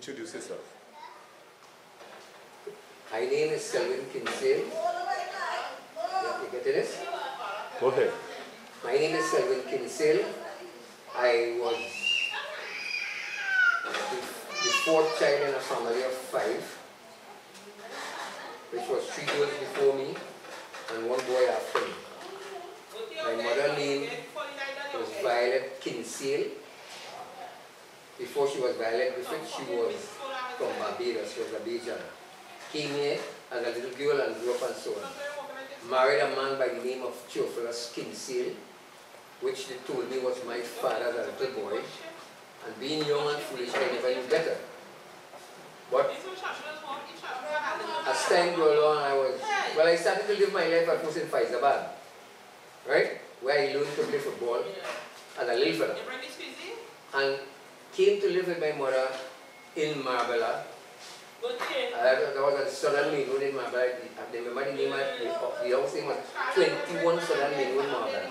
introduce yourself. My name is SELWYN KINGSALE. Yeah, you get this? Go ahead. My name is SELWYN KINGSALE. I was the fourth child in a family of 5, which was 3 girls before me and 1 boy after me. My mother's name was Violet KINGSALE. Before she was Violet Griffith, she was from Barbados. She was a Bajan. Came here as a little girl and grew up and so on. Married a man by the name of Theophilus KINGSALE, which they told me was my father as a little boy. And being young and foolish, I never knew better. But as time grew along, I started to live my life at first in Faizabad, right? Where I learned to play football as a little fella. And came to live with my mother in Marbella. There was a Southern Main Road in Marbella. I remember the name of the house name was 21 Southern Main Road, Marbella,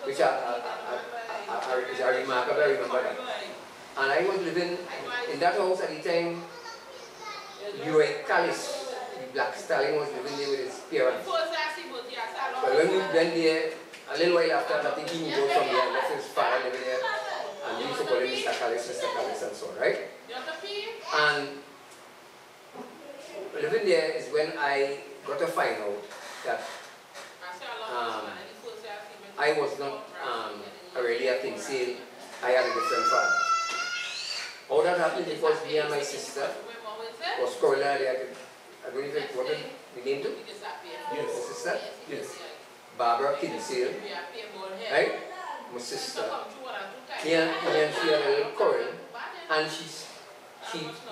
which is a remarkable, I remember that. And I was living in that house at the time. Hollis, the black stallion, was living there with his parents. But when we went there, a little while after, I think he moved out from there and left his father living there. And we used to call him Mr. Hollis, and so on, right? And living there is when I got to find out that I was not really a KINGSALE. I had a different father. How that happened because me and my sister was correlated. I don't even what the name too? Yes. My sister? Yes. Barbara KINGSALE. Right? My sister. Yeah, and she had a little quarrel. And she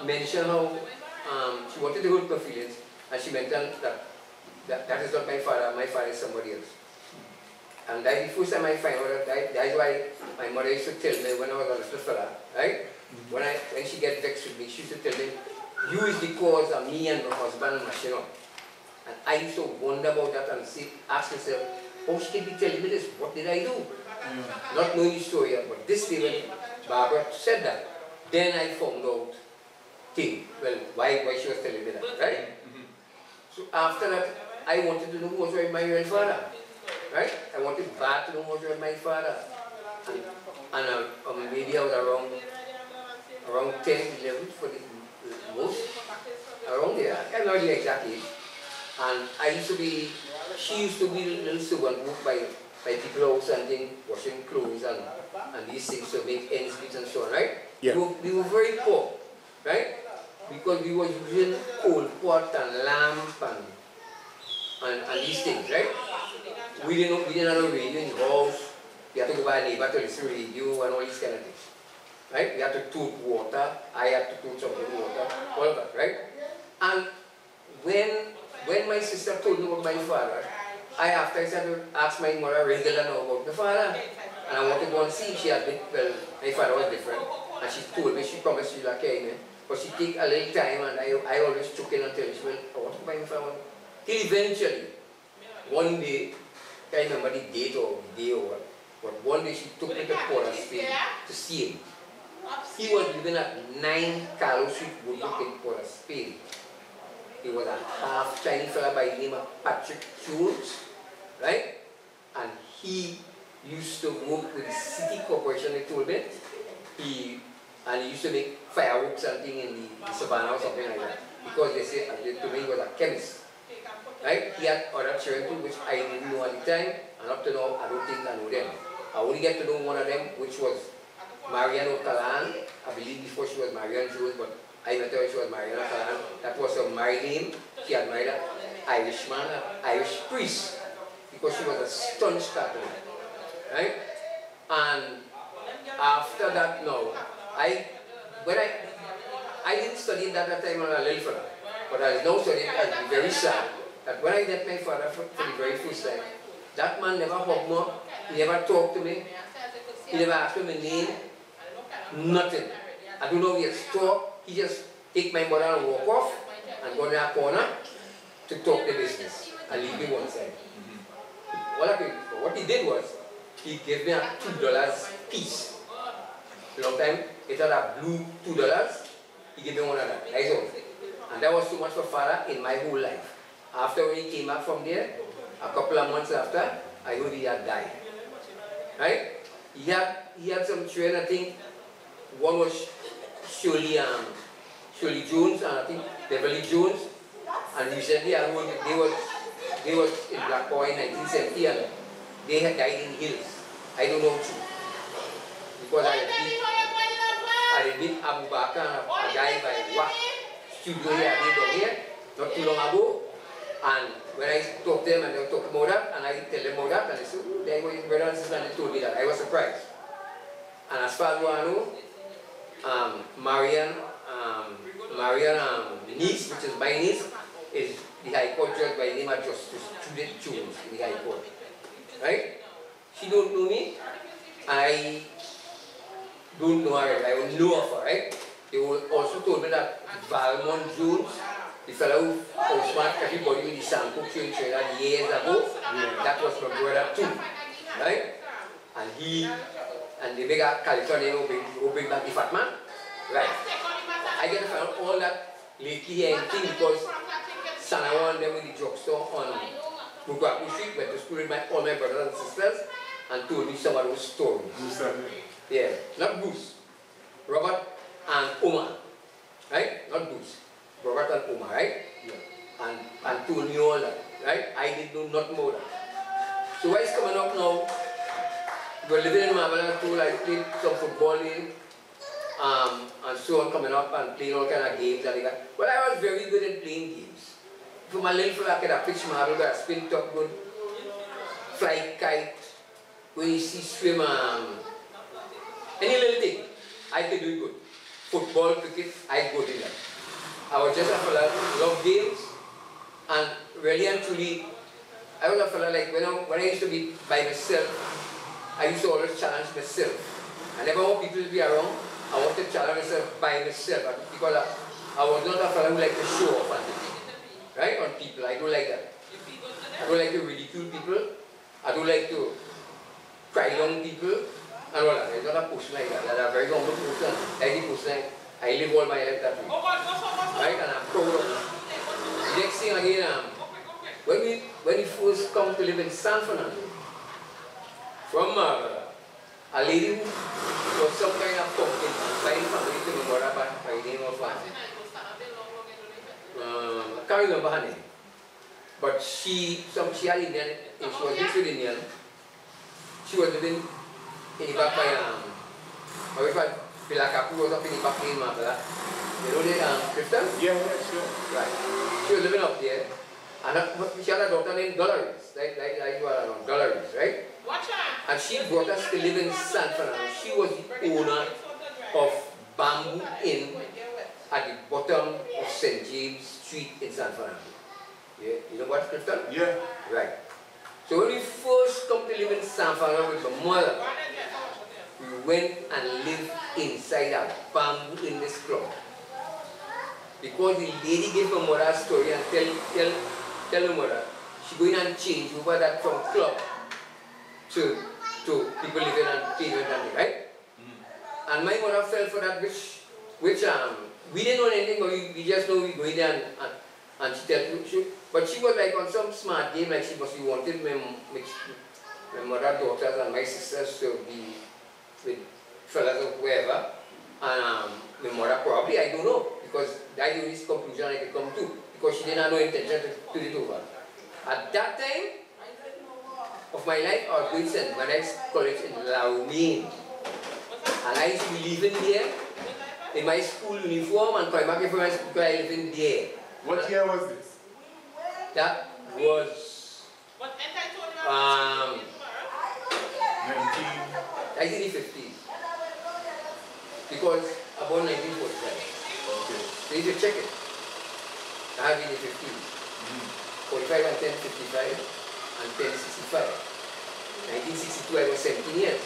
mentioned how she wanted to hurt my feelings. And she mentioned that is not my father is somebody else. And that the first time I found out that's why my mother used to tell me when I was a little fella, right? When she gets vexed with me, she used to tell me, you is the cause of me and my husband mashing up. And I used to wonder about that and ask myself, how she can be telling me this? What did I do? Not knowing the story yet, but this day when Barbara said that, then I found out why she was telling me that, right? So after that, I wanted to know who was my real father, right? I wanted bad to know who was my father. And maybe I was around 10, 11 for the most, around there, I have no idea exactly. And she used to be a little servant work by people house and things, washing clothes and these things to make ends meet and so on, right? Yeah. We were very poor, right? Because we were using coal pot and lamp and these things, right? We didn't have a radio in the house. We had to go by a neighbor to listen to radio and all these kind of things. Right? We had to tote water, I had to tote some water, all of that, right? And when my sister told me about my father, I started to ask my mother regularly about the father. And I wanted to go and see if she had been, my father was different. And she told me, she promised she would carry me. But she took a little time and I always took in until she went, I want to buy my father. Till eventually, one day, I can't remember the date or the day or what, but one day she took me to Port of Spain to see him. He was living at 9 Carlos Street, Woodbrook in Port of Spain. He was a half Chinese fellow by the name of Patrick Jones, right? And he used to work with the city corporation, they told me. He used to make fireworks and things in the savannah or something like that. Because they say, to me, he was a chemist. Right? He had other children too, which I didn't know at the time, and up to now, I don't think I know them. I only get to know one of them, which was Marianne O'Calan. I believe before she was Marianne Jones, but I met her when she was Marianne O'Calan. That was her married name. She had married an Irishman, an Irish priest, because she was a staunch Catholic. Right? And after that, no, I didn't study that at the time when I was a little fella, but I was now studying. I'd be very sad that when I met my father for the very first time, that man never hugged me, he never talked to me, he never asked me my name, nothing. I don't know if he had talked, he just take my mother and walk off and go in a corner to talk the business and leave me one side. What he did was, he gave me a $2 piece. A long time, it had a blue $2. he gave me one of that. That's all. And that was too much for father in my whole life. After when he came back from there, a couple of months after, I heard he had died. Right? He had some children, I think. One was Shirley Jones, and I think Beverly Jones. And recently I heard they was in Blackpool in 1970 and they had died in Hills. I don't know too. Because I had beat Abu Bakr, a guy by WAC studio here, down here, not too long ago. And when I talked to them and they talked about that, and I tell them about that, and they said, oh, there were his brother and sister, and they told me that. I was surprised. And as far as I know, Marian, the niece, which is my niece, is the High Court judge by the name of Justice Judith Jones in the High Court. Right? She don't know me. I don't know her. I will know of her, right? They also told me that Valmont Jones, the fellow who outsmart everybody with the sample in Trinidad years ago, that was my brother too. Right? And the big California who bring back the fat man. Right. I get to find out all that lately here and thing because Sanawa and them in the drugstore on Bugaku Street went to school with all my brothers and sisters and told me some of those stories. Yeah, not Bruce. Robert and Omar. Right? Not Bruce. Robert and Omar, right? Yeah. And told me all that. Right? I did know not more that. So why is coming up now? We're living in Marble too, I played some football in, and so on coming up and playing all kind of games and that. Well, I was very good at playing games. From a little fella, I could have pitch marble, got a spin top good, fly kite, when you see swim, any little thing, I could do it good. Football, cricket, I go in that. I was just a fella who loved games, and really and truly, I was a fella like when I used to be by myself, I used to always challenge myself. I never want people to be around. I want to challenge myself by myself because I was not a fellow who liked to show off on people, right? On people. I don't like that. I don't like to ridicule people. I don't like to cry down people and all that. I'm not a person like that. I'm a very humble person. Like the person I live all my life that way. Right? And I'm proud of it. Next thing again, when we first come to live in San Fernando, from a lady who was some kind of pumpkin by the family to Memora by the name of I can't remember her name. But she had Indian, she was mixed with Indian. She was living in the back by Pilakapu was up in the back in Mabla. You know the Clifton? Yeah, sure. Right. She was living up there. And she had a daughter named Dolores, like you are around, Dolores, right? And she brought us to live in San Fernando. She was the owner of Bamboo Inn at the bottom of St. James Street in San Fernando. Yeah, you know what, Clifton? Yeah. Right. So when we first come to live in San Fernando with my mother, we went and lived inside a Bamboo in this club. Because the lady gave my mother a story and tell my mother, she going and change over that from club to people living and payment and right? And my mother fell for that which we didn't know anything, but we just know we going there and she tell you, but she was like on some smart game, like she must be wanted my mother, daughters and my sisters to be with fellas or whoever. And my mother probably, I don't know, because that's the only conclusion I could come to, because she didn't have no intention to do it over. At that time of my life, I was going to St. Benedict's College in Laumeen. And I used to be living there in my school uniform and coming back from my school because I lived in there. What year was this? That was 1950s. Because about 1945. Okay. So you should check it. I have been in the 50s. 45 and 10, 55 and 10, 65. 1962 I was 17 years.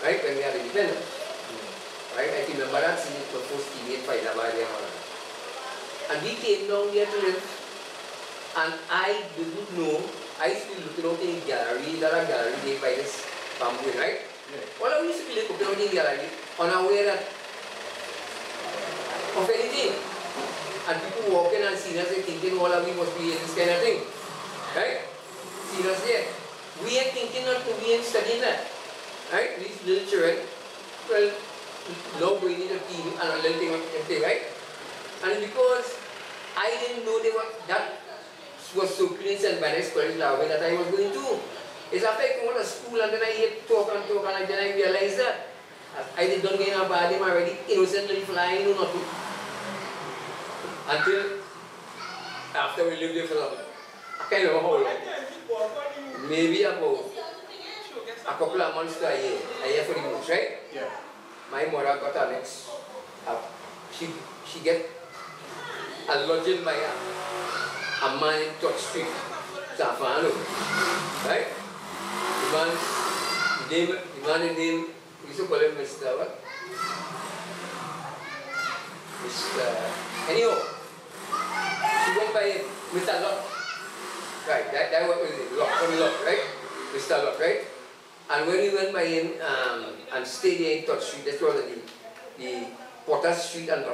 Right, when we had independence. Right, I remember that since it was first TV in Faidabad and we came down here to live. And I didn't know, I used to be looking out in the gallery, there are gallery there by this bamboo, right? Yeah. All I used to be looking out in the gallery, unaware that of anything. And people walking and seeing us and thinking all of we must be in this kind of thing. Right? Seeing us there. We are thinking not to be in studying that. Right? These little children, well, no going in a team and a little thing, right? And because I didn't know that was so clean and when I studied Lawe that I was going to. It's after I come out of school and then I hear talk and then I realized that I did not get a bad him already, innocently flying, no nothing. Until after we lived there for I can't remember how long. Maybe about a couple of months to a year for the most, right? Yeah. My mother got a next, she get a lodging by a man in Touch Street, San Fernando, right? The man name, we used to call him Mr. What? Anyhow, she went by him, Mr. Lot. Right, that was it, Lot, right? Mr. Lot, right? And when we went by him and stayed there in Touch Street, that was the Potter Street and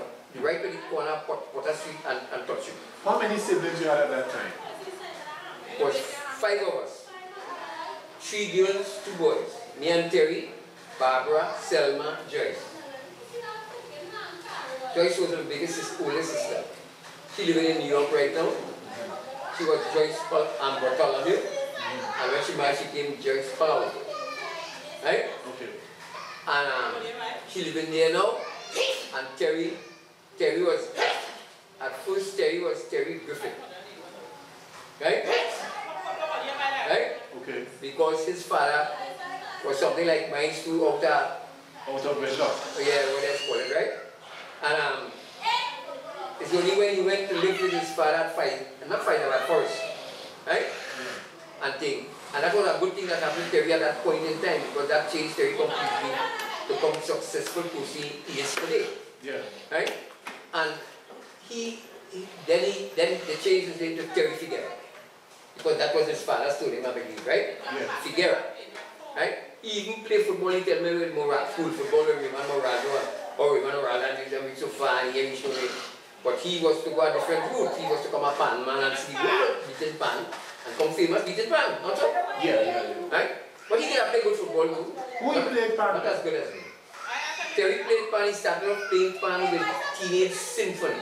right to the corner, Potter Street and Touch Street. How many siblings you had at that time? It was 5 of us. 3 girls, 2 boys. Me and Terry, Barbara, Selma, Joyce. Joyce was the biggest, oldest sister. She living in New York right now. She was Joyce Bartholomew. And when she married, she came Joyce Powell. Right? Okay. And she living there now. And Terry was, at first Terry was Terry Griffin. Right? Right? Okay. Because his father was something like mine too, out of wedlock. Yeah, what that's called it, right? And it's only when he went to live with his father at Forest, right? Yeah. And that was a good thing that happened to Terry at that point in time, because that changed Terry completely to become successful person he is today. Yeah. Right? And then they changed his name to Terry Figuera. Because that was his father's story, I believe, right? Yeah. Figuera. Right? He even played football, he tell me with school football with Raymond Morado and he was so far, he showed it. But he was to go a different route. He was to come a pan man and see beaten pan and come famous beaten pan, not so? Yeah. Right? But he did play good football too. Who played pan? Not as good as me. Terry played pan, he started off playing pan with Teenage Symphony.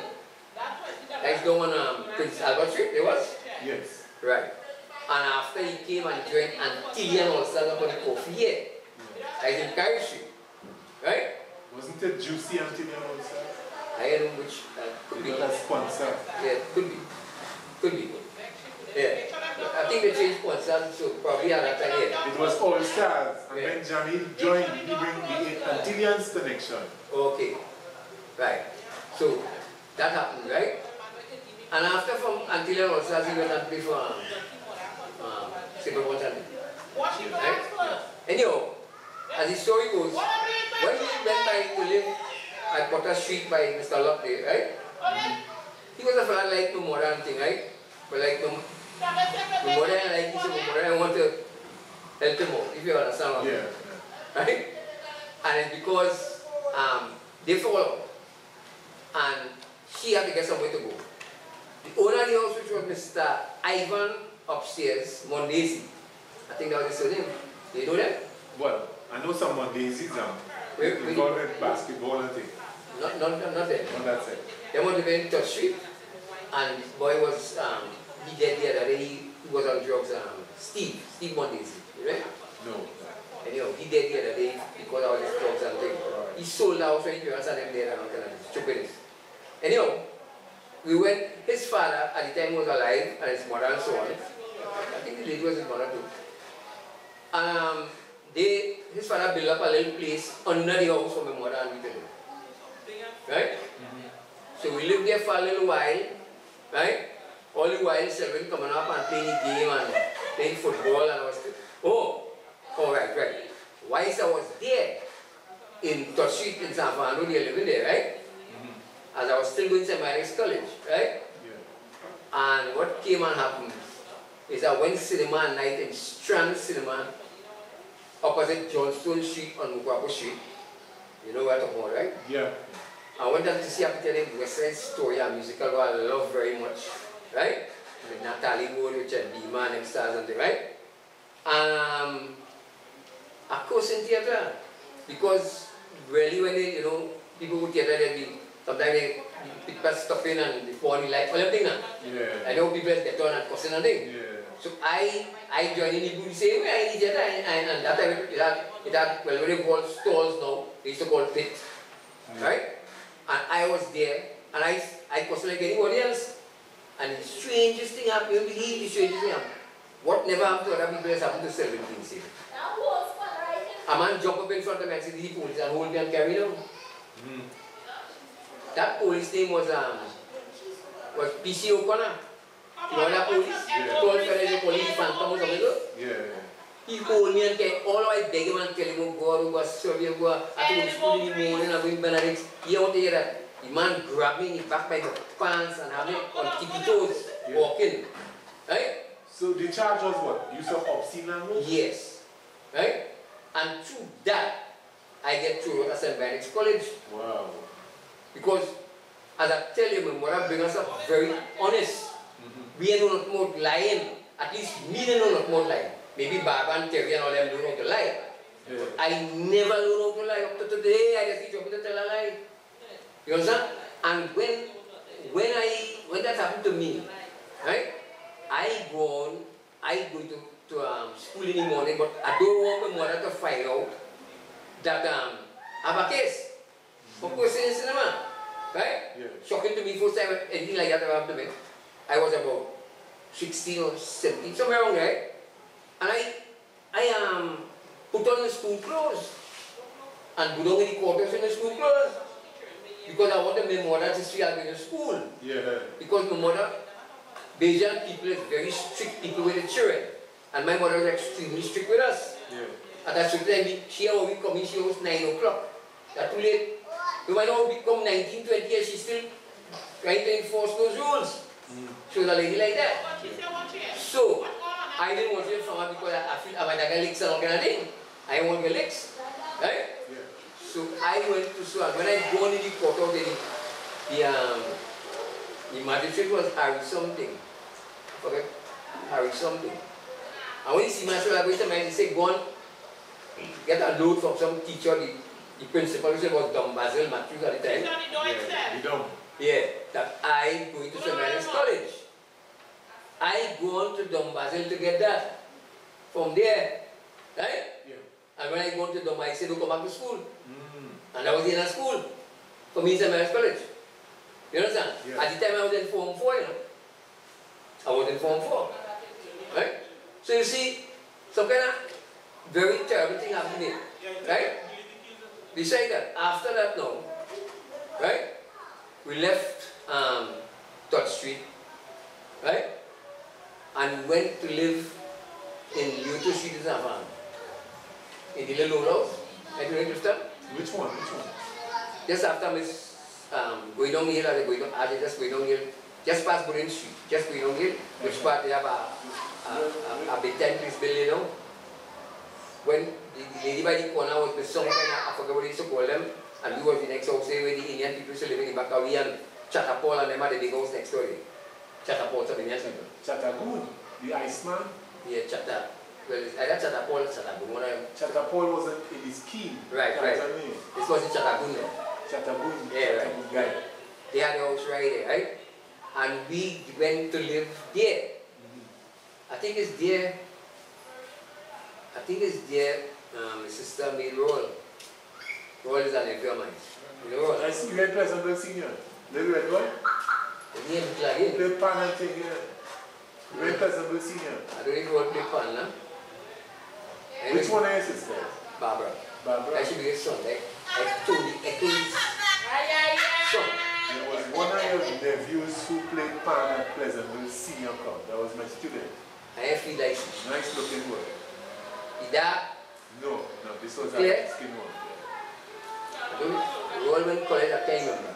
That's the one on Prince Albert Street, there was? Yes. Right. And after he came and joined Antillian also up on the coffee here. That's in Carey Street. Right? Wasn't it Juicy Antillian also? I don't know which, could be. That's sponsor. Yeah, could be. Could be. Yeah. I think they changed sponsors, so probably at that time, yeah. It was All Stars. And Yeah. when Jamil joined, he bring the Antillians connection. Okay. Right. So, that happened, right? And after from Antillian also, he went and played for Simple Water. Right? Anyhow, as the story goes, when we went by to live at Potter Street by Mr. Lockday, right? He was a fellow like no modern thing, right? But like no modern, like he said, I want to help him out, if you understand what I mean. Yeah. Right? And it's because they follow. And she had to get somewhere to go. The owner of the house, which was Mr. Ivan upstairs, Mondesi. I think that was his name. Do you know that? Well, I know some Mondesi's involved in basketball and things. Not there. Not that side. They went to be in Touch Street, and the boy was, he dead the other day, he was on drugs, Steve Mondesi, right? No. Anyhow, he dead the other day because of all his drugs and things. He sold the house when he was at them there and all kind of stupidness. Anyhow, we went, his father at the time was alive, and his mother and so on. I think the lady was his mother too. And his father built up a little place under the house for my mother and me to live. Right? So we lived there for a little while, right? All the while, SELWYN coming up and playing the game and playing football, and I was right. Whilst I was there in Touch Street in San Fernando, they living there, right? As I was still going to St. Mary's College, right? Yeah. And what came and happened is I went cinema at night in Strand Cinema, opposite Johnstone Street on Mukwapo Street. You know where I'm talking about, right? Yeah. I went up to see, I could tell you West Side Story, a musical who I love very much, right? With Natalie Wood, Richard Beeman, and stars and things, right? A course in theatre, because really when they, people who theatre, sometimes people stop in and they fall in life or everything. Yeah. I know people get on and cussing and things. Yeah. So I joined in the same way I did theatre, and that time it had, well, when they call stalls now, they used to call pit, right? And I was there, and I cussed like anybody else. And the strangest thing happened, you believe the strangest thing happened. What never happened to other people has happened to SELWYN KINGSALE. A man jumped up in front of me and said, "The police and hold me and carry me down." That police name was P.C. O'Connor. You know that police? Yeah. Told fellas they call him Phantom or something. Yeah. He called me and came, all I beg him and tell him, "Oh God, go serve you, go I told school in the morning, I'm going to Benedict." You want to hear that? The man grabbed me in the back by the pants and had me on tippy toes, walking. Right? So the charge was what? Use of obscene language? Yes. Right? And through that, I get through at St. Benedict's College. Wow. Because, as I tell you, my mother brings us up very honest. We ain't know not more lying. At least me don't know not more lying. Maybe Baba and Terry and all them don't know how to lie. Yeah. I never learned how to lie. Up to today, I just teach you to tell a lie. You understand? And when that happened to me, right? I go to school in the morning, but I don't want my mother to find out that I have a case for person in cinema, right? Yeah. Shocking to me, first time anything like that ever happened to me. I was about 16 or 17, somewhere around there, and I put on the school clothes and go down in the quarters in the school clothes because I wanted my mother to see I go to school. Yeah. Because my mother, Bajan people is very strict people with the children, and my mother was extremely strict with us. Yeah. At that certain time, she always come in, she was 9 o'clock. That's too late. You might know become 19, 20 years, she's still trying to enforce those rules. She was a lady like that. So, I didn't want to from her because I feel I might have licks and all kind of thing. I want the licks. Right? Yeah. So I went to school, and when I go in the court of the magistrate was Harry something. I forget. Harry something. And when he see myself, I go to my say, "Go on, get a load from some teacher." The principal was Dom Basil Matthews at the time. Yeah. You don't. Yeah, that I go into St. Mary's College. I go on to Dom Basil to get that from there, right? Yeah. And when I go to Dom, I said, "Don't come back to school." And I was in a school for me in St. Mary's College. You understand? Yeah. At the time I was in Form 4, I was in Form 4. Right? So you see, some kind of very terrible thing happened here. Right? Besides that, after that now, right? We left Todd Street, right? And went to live in Luther Street in Zavan. In the little house. Right, Clifton? Which one? Which one? Just after Miss going down the hill, just going down the hill, just past Green Street, just going down the hill, which part they have a big 10-piece building now. When the lady by the corner was with some kind of, I forget what they used to call them, and we were the next house there where the Indian people used to live in Bakawi and Chatapol and them had the big house next door. Chatapol, some Indian people. Chatagoon, the Iceman. Yeah, Chata. Well, it's either Chatapol or Chatagoon, one of them. Chatapol wasn't in his key. Right, right. This was in Chatagoon now. Chatagoon. Yeah, right. They had the house right there, right? And we went to live there. I think it's there. My sister made Roll. Roll is a nephew of mine. You know Roll? I see you had Pleasantville Senior. Little red one? The name is like it. Little pan and thing here. You had Pleasantville Senior. I don't even want to play pan, no? Which one are your sisters? Barbara. Barbara. That should be his son, right? Echo's son. There was one of your nephews who played pan at Pleasantville Senior Club. That was my student. I have 3 license. Nice looking work. Is that? No, this was a Clear? skin one. Roll went college, I can't remember.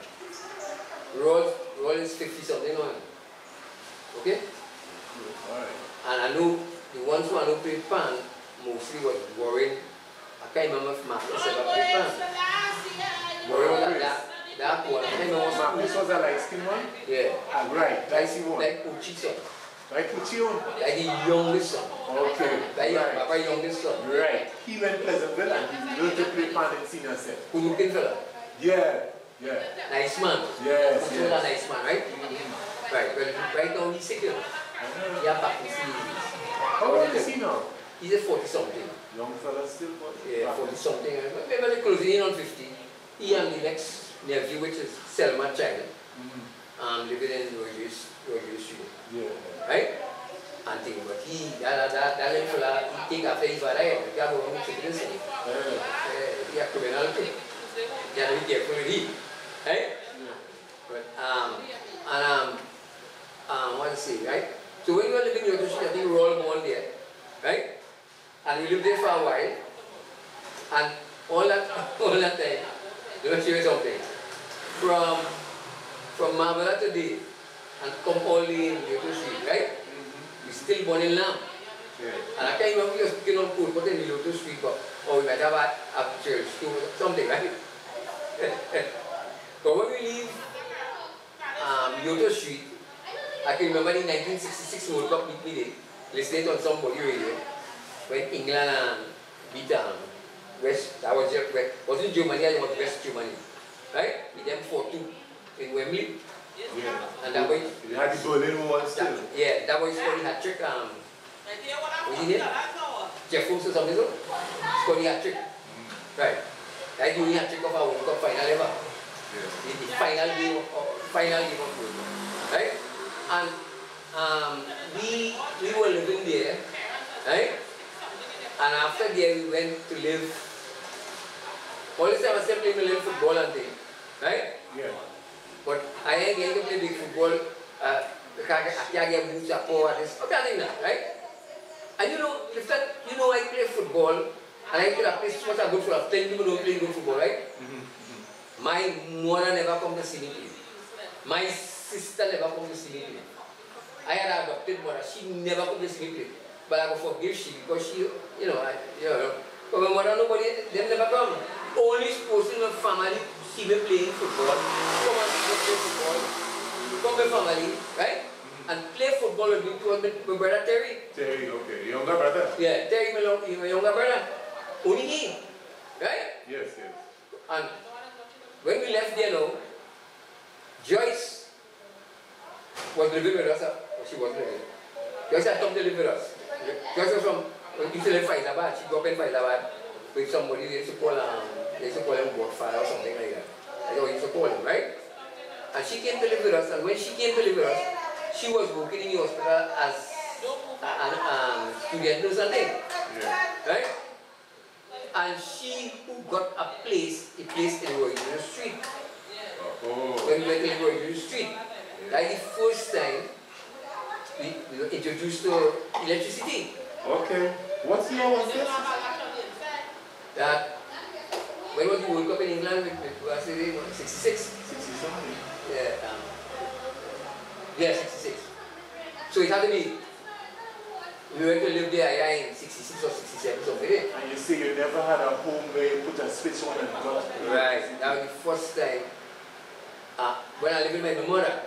Roll is 50 something on. Okay? Alright. And I know the ones who I know played pan mostly was Warren. I can't remember if Marcus ever played pan. Warren was like that. That one. This was a light skin one? Yeah. Right, that's the one. Like Uchi's son. Like Uchi's? Like the youngest son. Okay. Like right. Papa youngest son. Right. He went Pleasantville and he learned to play pan in senior set. Good looking fella. Yeah. Yeah. Nice man. Yes. Yes. A nice man, right? Right. Well, right now he's sick. Yeah, back in series. How old is he now? He's a 40 something. Young fella still, but yeah, 40 something. Maybe closing in on 50. He and the next nephew, which is SELWYN child, living in Roger Street. Yeah. Right? And thing, but that little fella, he take after his father, he got one chicken. He a criminal too. You have to be careful with him. Right? But, what to say, right? So when we were living in Roger Street, I think we were all born there. Right? And we lived there for a while. And all that time, let me show you something. From Marvella today, and come all the way in Yoto Street, right? We still born in Lamb. And I can't remember we were speaking on food, but in the Yoto Street, or we might have a church, something, right? But when we leave Yoto Street, I can remember in 1966 World Cup we did, listening on somebody radio, when England beat West, that was just West, wasn't Germany, it was West Germany, right? With them 4-2 in Wembley. Yeah. And that way, you had the Berlin Wall still. Yeah, that was scored the hat trick. What's his name? Jeffers or something. Scored the hat trick. Right. That's the only hat trick of our World Cup final ever. Yeah. The final game of World Cup. Right? And we were living there, right? And after there we went to live. All this time I was still playing a little football and thing, right? Yeah. But I ain't going to play big football. I can't get boots up or this. Okay, right? And you know, Clifton, I play football and I play so much a good football. 10 people don't play good football, right? My mother never come to see me play. My sister never come to see me play. I had an adopted mother. She never come to see me play. But I will forgive she because she, but my mother, nobody, they never come. Only supposed in my family see me playing football. Come and see me play football. Come my family, right? And play football with me to my brother Terry. Terry, okay. Your younger brother? Yeah, Terry, my younger brother. Only he. Right? Yes, yes. And when we left there now, Joyce was living with us. She was living. Joyce had come to live with us. Joyce was from, used to live in Faizabad. She grew up in Faizabad with somebody they used to call him Godfather or something like that. That's what we used to call him, right? And she came to live with us, and when she came to live with us, she was working in the hospital as a student nurse and thing. Yeah. Right? And she who got a place in Roy Street. Oh. When we went to Roy Street, that's the first time we were introduced to electricity. Okay. What year was this? That when was the World Cup in England? Was it 66? 67. Yeah, 66. So it had to be. We went to live there in 66 or 67 something. And you say you never had a home where you put a switch on and got. Right. That was the first time. When I lived with my mother,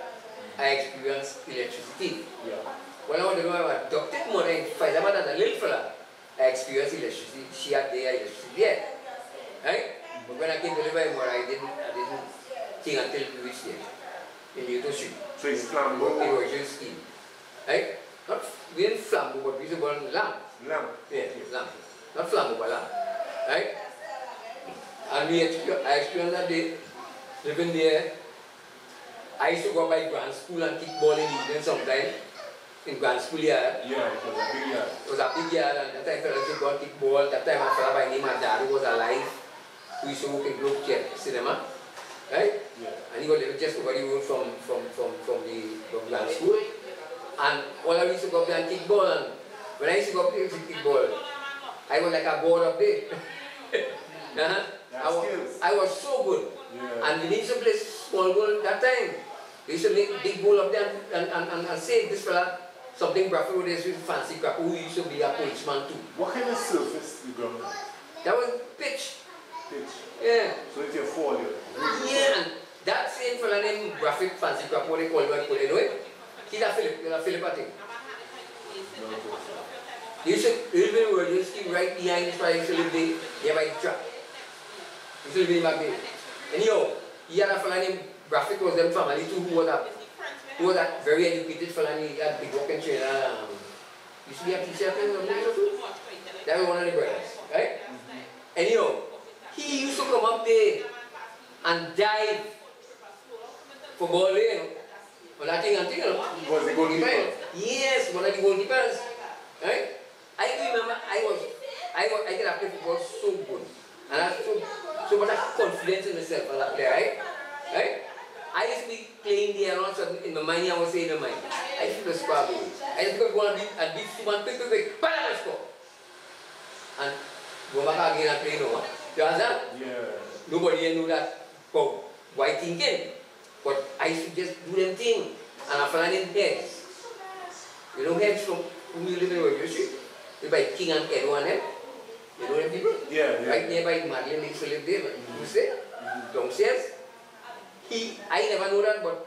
I experienced electricity. Yeah. When I was with my adopted mother in Faizabad as a little fella, I experienced electricity. She had their electricity there. Right? But when I came to live with my mother, I didn't think until we reached there. In Yoto Street. So it's flambeau? Erosion scheme. Right? We didn't flambeau, but we used to burn lamp. Lamp? Yeah, lamp. Not flambeau, but lamp. Right? And I experienced that day, living there. I used to go by grand school and kick ball in the evening sometime. In grand school yard. Yeah, it was a big yard. It was a big yard, and that time I used to go and kick ball. That time I fell by name my dad, who was alive. We used to work in Globe Cinema. Right? Yeah. And he was living just over the road from the grand school. And all I used to go up there and kick ball. And when I used to go up there to kick ball, I was like a board up there. I was so good. Yeah. And we used to play small goal that time. They used to make big goal up there and say this fella something Bradford with this fancy crap who used to be a policeman too. What kind of surface you ground on? That was pitch. Pitch? Yeah. So it's your fall here? Yeah. That same fella named Graphic Fancy Crap, what they call it, you know it? He's a Philip, I think. You should keep right behind this fella, you should live there by the track. You should live in my baby. Anyhow, he had a fella named Graphic, was them family too, who was a very educated fella, and he had big walking trainer. Used to be a teacher, that was one of the brothers, right? Anyhow, he used to come up there and dive for ball there, you know. Well, that thing, you know. Was the goalkeeper? Yes, one of the goalkeepers, right? I remember I could have played football so good, and I had so much confidence in myself as a player, right? I used to be playing there, and all of a sudden in my mind, I was saying in my mind, I should have scored goal. I just go and beat someone quick, bang, and score. And go back again and play, no. You understand? Yeah. Nobody knew that, oh, why thinking? But I should just do them thing. And I found in heads. You know heads from whom you live in where you see? You buy King and Edward, eh? You know them people? Yeah. Right nearby Madeline, they used to live there, you say? Downstairs. I never know that, but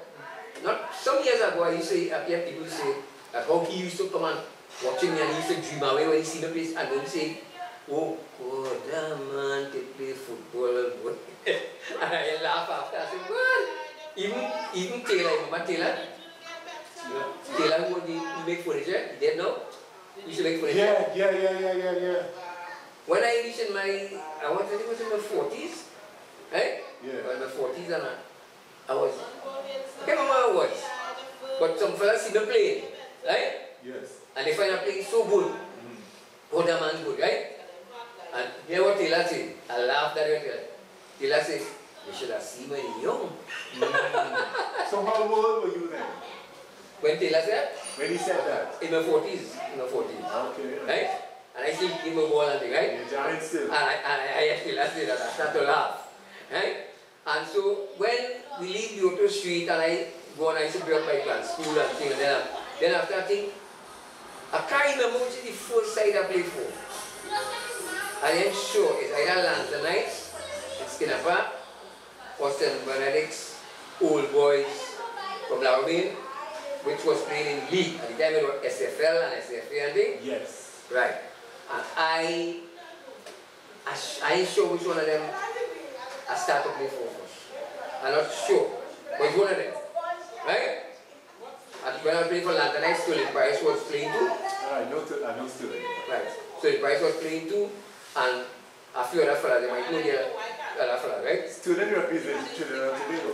not some years ago, I used to hear people say that how he used to come and watching me and he used to dream away when he see the place and then say, oh God, that man can play football. And I laugh after. I say, well, even Taylor, remember Taylor? Taylor who make furniture, he did know? He used to make furniture. Yeah. When I reached in my, I think it was in my 40s, right? Yeah. In my 40s and I was, I can't remember where I was. But some fellas see me playing, right? Yes. And they find I playing so good. Oh, that man's good, right? And hear what Taylor said. I laughed at it. Taylor said, you should have seen when you're young. So how old were you then? When Taylor said? When he said that? In my 40s. In my 40s. Okay. Right? And I still give a ball and thing, right? You're giant still. And I actually said that I start to laugh. Right? And so when we leave the Auto Street and I go and I used to build my plan, school and thing, and then after I think, I can't remember which is the first side I played for. I am sure it's either Lanternites, it's Skinner Park, or St. Benedict's Old Boys from Laureen, which was playing in league. At the time it was SFL and SFA and thing. Yes. Right. And I ain't sure which one of them I started to play for first. I'm not sure, but it's one of them. Right? And when I played for Lanternites, Sterling Price was playing too. I know Sterling. Right. Sterling Price was playing too, and a few other fellas, they might know the other fellas, right? Sterling represents Trinidad and Tobago.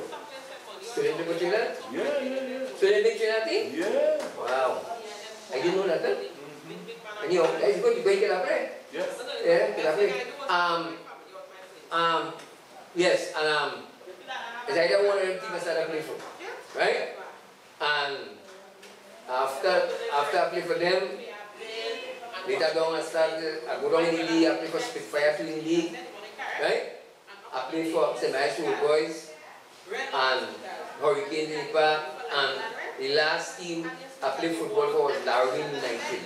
Sterling to Trinidad? Yeah. Sterling big Trinidad team? Yeah. Wow. I didn't know that then. And you know, it's good, you're going to play. Yes. Yeah, can play. Yes, and it's either one of them teams I started playing for. Right? And after I play for them, later down I go down in the league, I play for Spitfire in the league. Right? I play for Semi-School Boys and Hurricanes in the park, and the last team I played football for was Darwin United.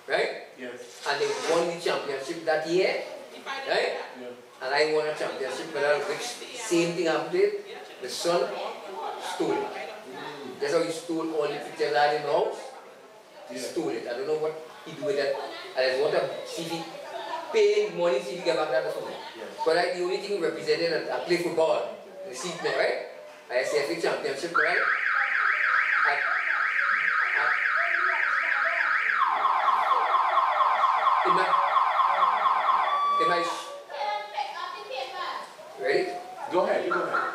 Right? Yes. And they won the championship that year. Right? Yeah. And I won a championship medal, which same thing I did. The son stole it. That's how he stole all the pictures I had in the house. He stole it. I don't know what he do with that. I just want to see if he pay money, see if he get back that for me. But the only thing represented that I play football, the seat there, right? I say a championship, right? Ready? Go ahead.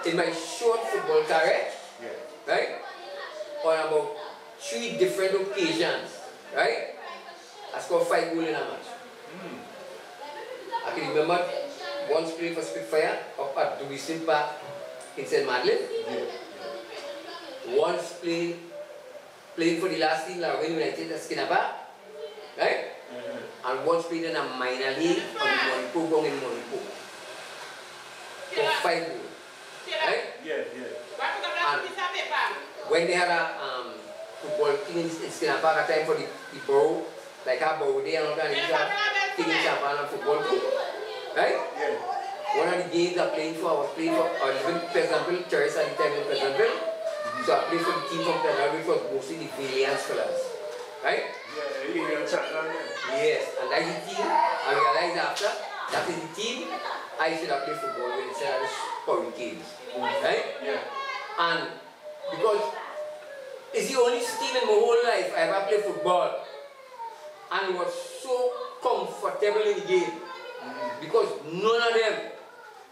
In my short football career, right? On about 3 different occasions, right? I scored 5 goals in a match. I can remember once playing for Spitfire up at Duisburg Park in St. Madeleine. Once playing for the last team, Laureen United at Skinner Park, right? And once played in a minor league on the Monipo Gong in Monipo. For 5 goals. Right? And when they had a football team in Skinner Park, a time for the borough, like a borough day and all that, thing in Japan and football too. Right? one of the games I playing for, I was playing for, I was in Pleasantville, Terrace at the time in Pleasantville. So I played for the team from Pleasantville, which was mostly the Valiance fellas. Right? Yes, and that's the team. I realized after, that is the team I should have played football with instead of the Hurricanes. Right? Yeah. And because it's the only team in my whole life I ever played football and was so comfortable in the game because none of them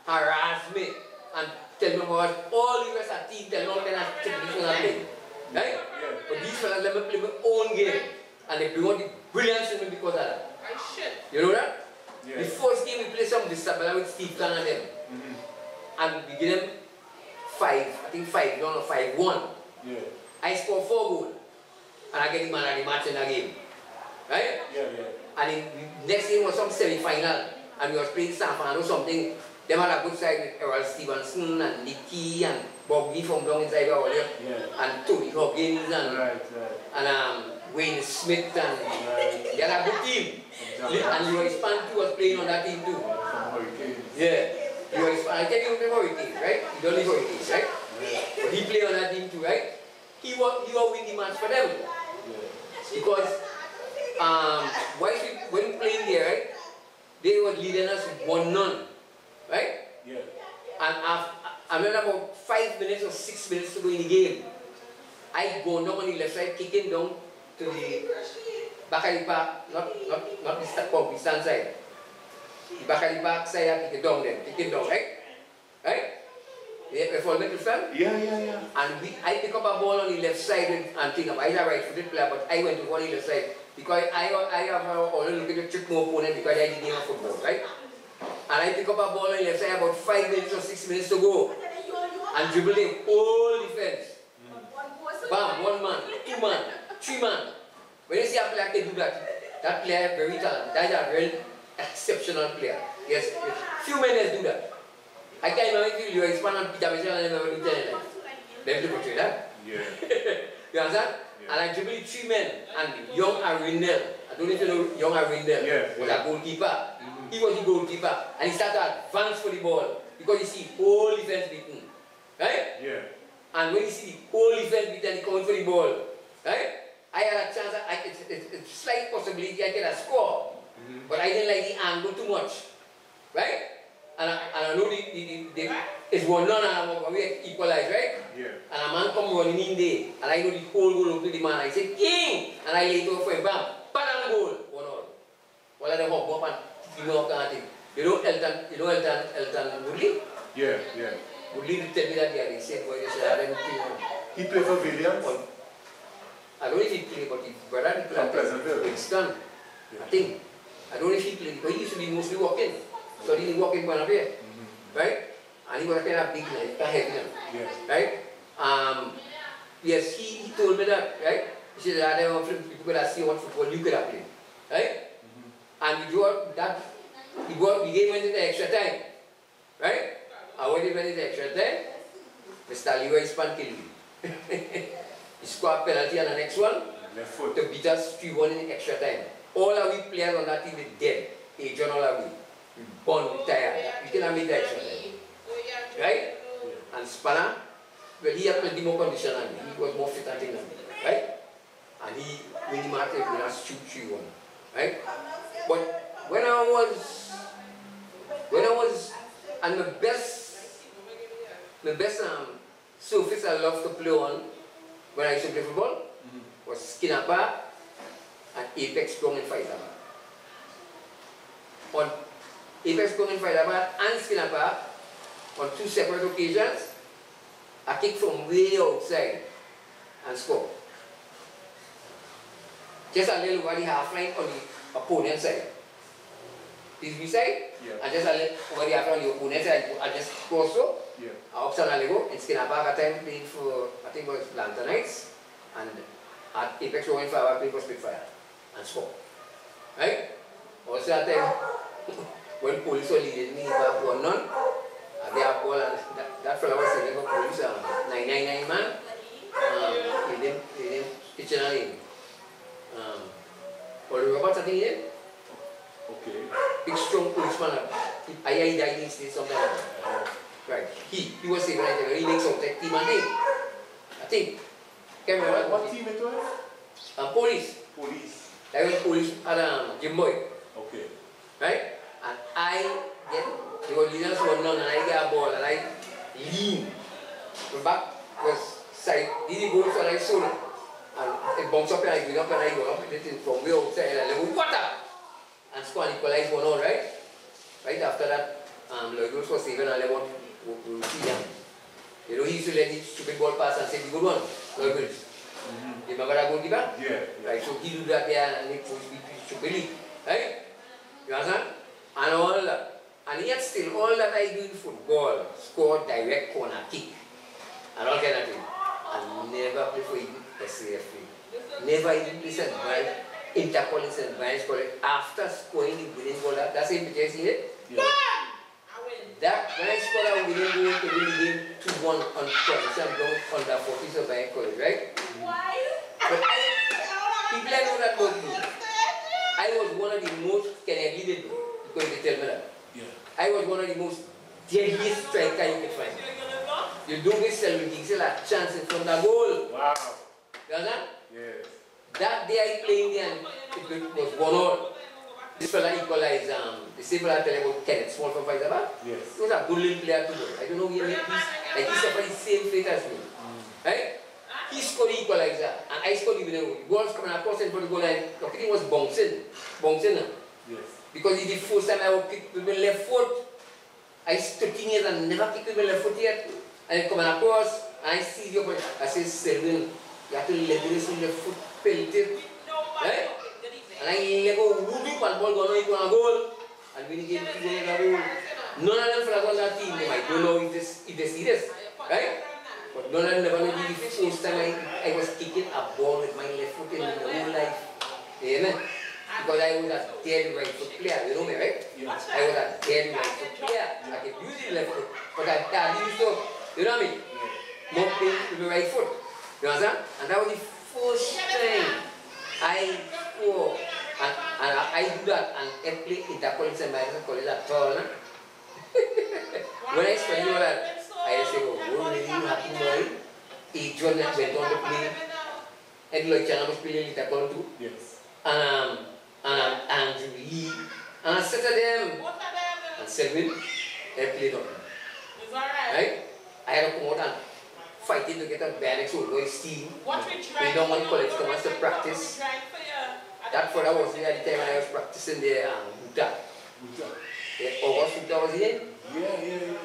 harassed me and tell me about all the rest of the team, tell me what kind of techniques I play. Right? Yeah. But these fellas let me play my own game and they bring out the brilliance in me because of that. You know that? Yeah. The first game we played some disability with Steve Khan and them. And we give them 5-1. Yeah. I score 4 goals and I get the man of the match in the game. Right? Yeah, yeah. And the next game was some semi-final and we was playing San Fernando or something. They had a good side with Errol Stevenson and Nicky and Bobby from down inside the audio. Yeah. And Tony Hoggins and Wayne Smith and they had a good team. And Leroy Span too was playing on that team too. Yeah. Leroy Span, I tell you the Hurricanes, right? He don't leave Hurricanes, right? Yeah. But he played on that team too, right? He was winning the match for them. Yeah. Because when we playing there, right? They were leading us 1-0. Right? Yeah. And then about 5 minutes or 6 minutes to go in the game, I go down on the left side, kicking down to the back of the park, not the stand side. The back of the park side, I kick it down then, kick it down, right? Right? You follow me, Clifton? Yeah, yeah, yeah. And I pick up a ball on the left side and think I was a right-footed player, but I went to go on the left side because I have already looked at the trick more opponent because I did game of football, right? And I pick up a ball on the left side about 5 minutes or 6 minutes to go and dribble the whole defense. Bam, 1 man, 2 man, 3 man. When you see a player can do that, that player is very talented. That is a very exceptional player. Yes, few men that do that. I can't remember if you expand on Peter Mitchell and never do 10 in life. They have to portray that. Yeah. You understand? Yeah. And I dribbled 3 men and young Arindel. I don't know if you know young Arindel. Yeah. Was a goalkeeper. He was the goalkeeper and he started to advance for the ball because you see whole defense beaten. Right? Yeah. And when you see the whole defense beaten, he coming for the ball. Right? I had a chance, it's a slight possibility I get a score. But I didn't like the angle too much. Right? And I know it's 1-0 and we equalize, right? Yeah. And a man come running in there and I know the whole goal up to the man. I said, King! And I laid over for him, bam! Bam! Goal! 1-0. Well, I don't hop up and you know Elton Woodley? Yeah, yeah. Woodley did tell me that he said, boy, he played for Williams? I don't know if he played, but his brother did play for Kingston. I think. I don't know if he played, but he used to be mostly walking. So he didn't walk in one of here. Right? And he was a kind of big man, kind of heavy. Yeah. Right? Yes, he told me that, right? He said, I don't want people that see what football you could have played. Right? And we got that, the game went into extra time. Right? And when it went into extra time, Mr. Leroy Span killed me. He scored a penalty on the next one to beat us 3-1 in extra time. All our weak players on that team were dead. Adrian all our weak. We born retired. We cannot make the extra time. Right? And Spanner, well, he had plenty more condition than me. He was more fit than me. Right? And he, when he marked it, we lost 2-3-1. Right? But when I was on my best surface I love to play on when I used to play football was Skinner Park and Apex Ground in Faizabad. On Apex Ground in Faizabad and Skinner Park, on 2 separate occasions, I kicked from way outside and scored. Just a little over the half line on the opponent side. This B side, and just a little over the half line on the opponent side, I just cross so. I option a Lego in Skinner Park at time playing for, I think it was Lantanites, and at Apex Rowan Fire, I played for Spitfire and score. Right? Also at time, when police were leading me back 1-0, and they have ball, and that fellow was selling for police, 999 man, with them kitchen and All the robots, I think, yeah? Okay. big strong policeman. I died in state sometime. Right. He was saving it. He makes out that team and thing. I think. Can't remember what team it was? Police. Police. That was police at Jim Boy. Okay. Right? And I get, they were leading us one none and I get a ball and I lean. My back was side, did go so I saw it. And it bounced up and I go up and I go up and it from way outside and I go, what up? And score and equalize 1-1, right? Right after that, Lloyd was saving and I want to see them. You know, he used to let this stupid ball pass and say, the good one, Lloyd Wills. You remember that goalkeeper? Yeah. Right, so he do that there and it was stupidly. Right? You understand? And all that. And yet still, all that I do in football, score direct corner kick. And all kind of thing. I never play for even SAFP. Never even play advice, interpolice advice for it. After scoring the winning goal, that's the impetus in it? Yeah. That, when I scored a winning goal to win the game 2-1 on position, I'm under 40 of my college, right? But people know that about me. I was one of the most, can I leave it because they tell me that. Yeah. I was one of the most deadliest striker you could find. You don't get SELWYN KINGSALE a chance in front of the goal. Wow. You understand? Yes. That day I played there and it was 1-1. This fella equalized, the same fella I tell you about Kenneth, small from Faisal. Yes. He was a good little player too. I don't know where he is. Like he suffered the same fate as me. Right? He scored the equalizer and I scored the winner. The ball was coming across in front of the goal line. The thing was bouncing. Yes. Because it's the first time I would kick with my left foot. I 13 years and never kicked with my left foot yet. And it coming across and I see your point. I say, SELWYN, you have to let this in left foot pelted. Right? And I let go whoop and ball going into a goal. And when he came to the goal, none of them for that team. They might don't know if they see this. Right? But none of them never know the first time I was kicking a ball with my left foot in my whole life. Amen. Because I was a dead right foot player, you know me, right? Yes. I was a dead right foot player. I could use the left foot, but I used to, you know what I mean? Not playing with the right foot. You understand? And that was the first time I scored. And I do that and I play interpolice and my college at all. When I studied all that, I say, oh, really happy boy. He went on to play. And like Chana was playing interpol too. Yes. And Andrew Lee. And I said to them, and SELWYN, they played on me. Right? I had to come out and fighting to get a bad so no steam. We don't want college to come to practice. That for that was the time when I was practicing the Buddha. August Buddha was in. Yeah.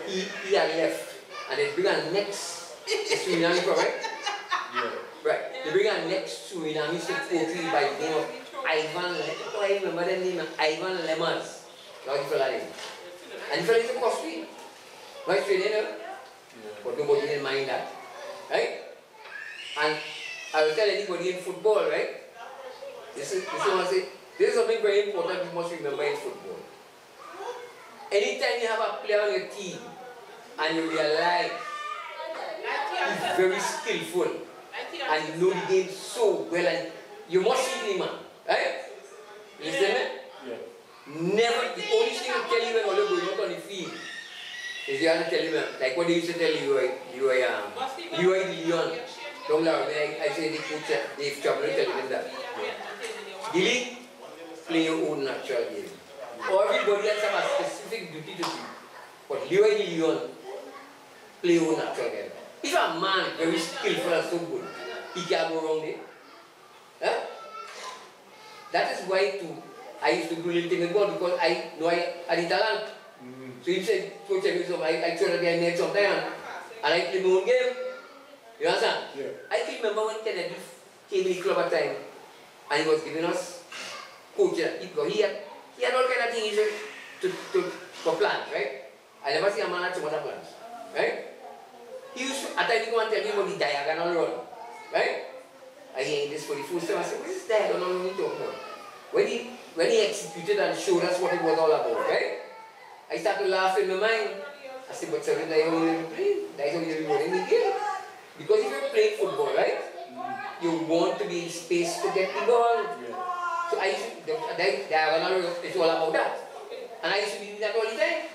He had left. And they bring a next Suriname, correct? Yeah. Right. They bring a next Suriname supported by the name of Ivan. I remember the name of Ivan Lemons. That's the fella name. And the fella is a costly. Right, straight in there. But nobody didn't mind that. Right? And I will tell anybody in football, right? This is something very important you must remember in football. Anytime you have a player on your team and you realize he's very skillful and you know the game so well and you must see him, man. Right? Listen, man? Yeah. Never, the only thing to tell you when all you're going out on the field is you have to tell him, like what they used to tell you, you are the Leon. Don't lie, I say the coach, Dave Trouble, tell him that. Dilly, play your own natural game. Everybody has a specific duty to do. But Leon, play your own natural game. If a man very skillful and so good, he can't go wrong there. Huh? That is why too, I used to do little things in God because I know I had the talent. So he said, coach, I showed that I made some time and I play my own game. You understand? Yeah. I can remember when Kennedy came in the club at time and he was giving us coach. He had all kind of things for plans, right? I never see a man have so much plans, right? He used to, at times he come and tell me about the diagonal run, right? I hear this for the first time. I said, what is diagonal run you talking about? When he executed and showed us what it was all about, right? I started to laugh in my mind. I said, but sorry, that's how you play. That's how you run in the game. Because if you're playing football, right? You want to be in space to get the ball. Yeah. So I used to, diagonal, it's all about that. And I used to be doing that all the time.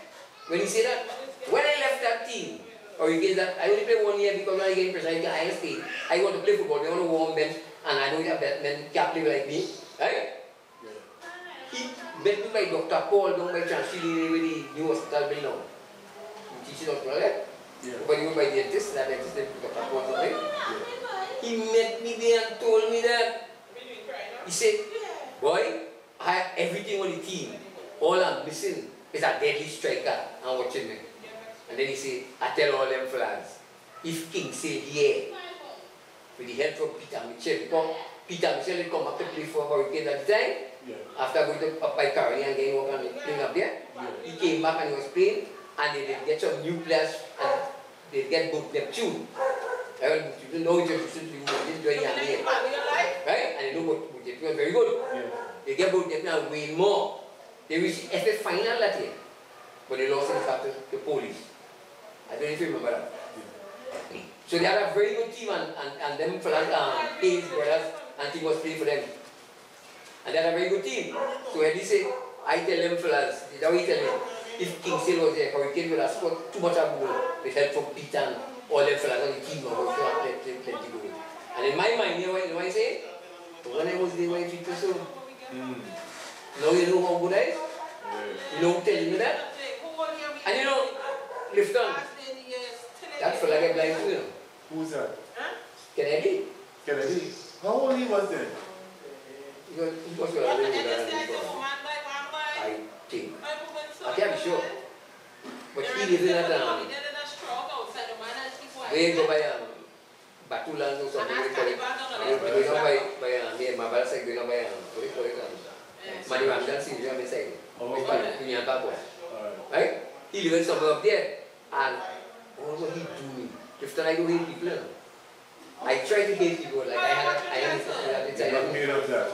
When he said that, when I left that team, or he gave that, I only play 1 year because when I get in pressure, I stay. I want to play football, they want to warm bench, and I don't have that men can't play like me. Right? Yeah. He met me by Dr. Paul down by Chancery with the new hospital building now. He teaches hospital, right? Yeah. But he went by dentist, that dentist, Dr. Paul, right? Yeah. He met me there and told me that. He said, boy, I have everything on the team. All I'm missing is a deadly striker. I'm watching me. And then he said, I tell all them fellas, if Kingsale here, with the help from Peter Mitchell, because Peter Mitchell had come back to play for Hurricane at the time, after going to up by Carolina and getting work and playing up there, he came back and he was playing, and they did get some new players, and they get both Neptune. You know it was doing young here. Right? And they know both Neptune was very good. They get both Neptune and win more. They reached FF final that year, but they lost in the to Police. I don't know if you remember that. So they had a very good team, and them fellas, Hayes brothers, and team was playing for them. And they had a very good team. So when they say, I tell them fellas, that's what he tell me, if Kingsale was there, Hurricane would have scored too much of goal with help from Peter and all them fellas on the team, now would have plenty goal. And in my mind, you know what I say? When I was there, my feet were so. Now you know how good I is? You know who telling me that? And you know, Clifton, that fella get blind too, you know. Who's that? Kennedy. Kennedy? How old he was then? He was going to live with I think. I can't be sure. But he lives in that where you go by Batulan or something, what do you call it? Going on by near Mabala side, going on by, what do you call it? Maniwamdan Sindhya side. Right? He lives somewhere up there. And what he do? Clifton, I do hate people. I try to hate people. Like I am made of that,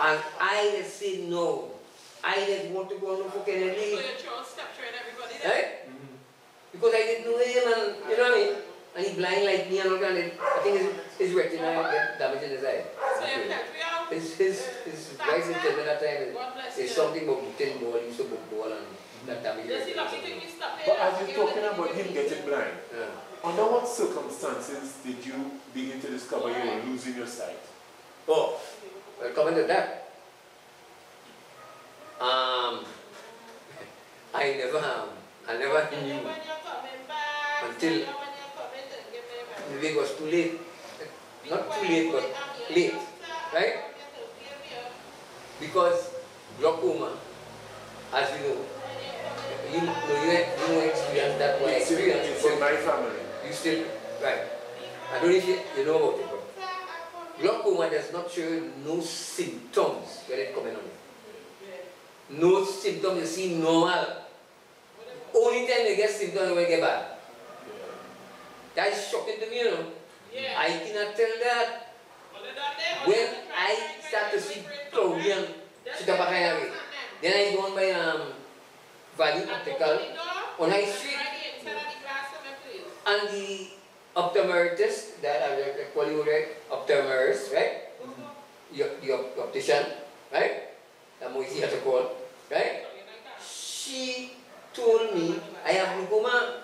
and I just say no. I didn't want to go on for Kennedy. So you're structuring everybody there? Right? Because I didn't know him, and you know what I mean? And he blind like me and all that. I think his retina get damaged in his eye. His wife is telling me that time is something about booting ball, he used to book ball and that damage. But as you're talking about him getting blind, under what circumstances did you begin to discover you were losing your sight? Oh, well, coming to that. I never knew until maybe it was too late. Not too late, but late, right? Because glaucoma, as you know, you experience that one experience. It's in my family. You still, right? I don't know if you know about it, but glaucoma does not show no symptoms when it coming on it. No symptoms, you see normal. Only time you get symptoms when you get bad. That is shocking to me, you know. I cannot tell that. When I start to see cloudy and Chitabakayari, then I go on by Valley Optical on High Street. And the optometrist, that I call you right, optometrist, right? The optician, right? That's more easy to call, right? She told me I have glaucoma.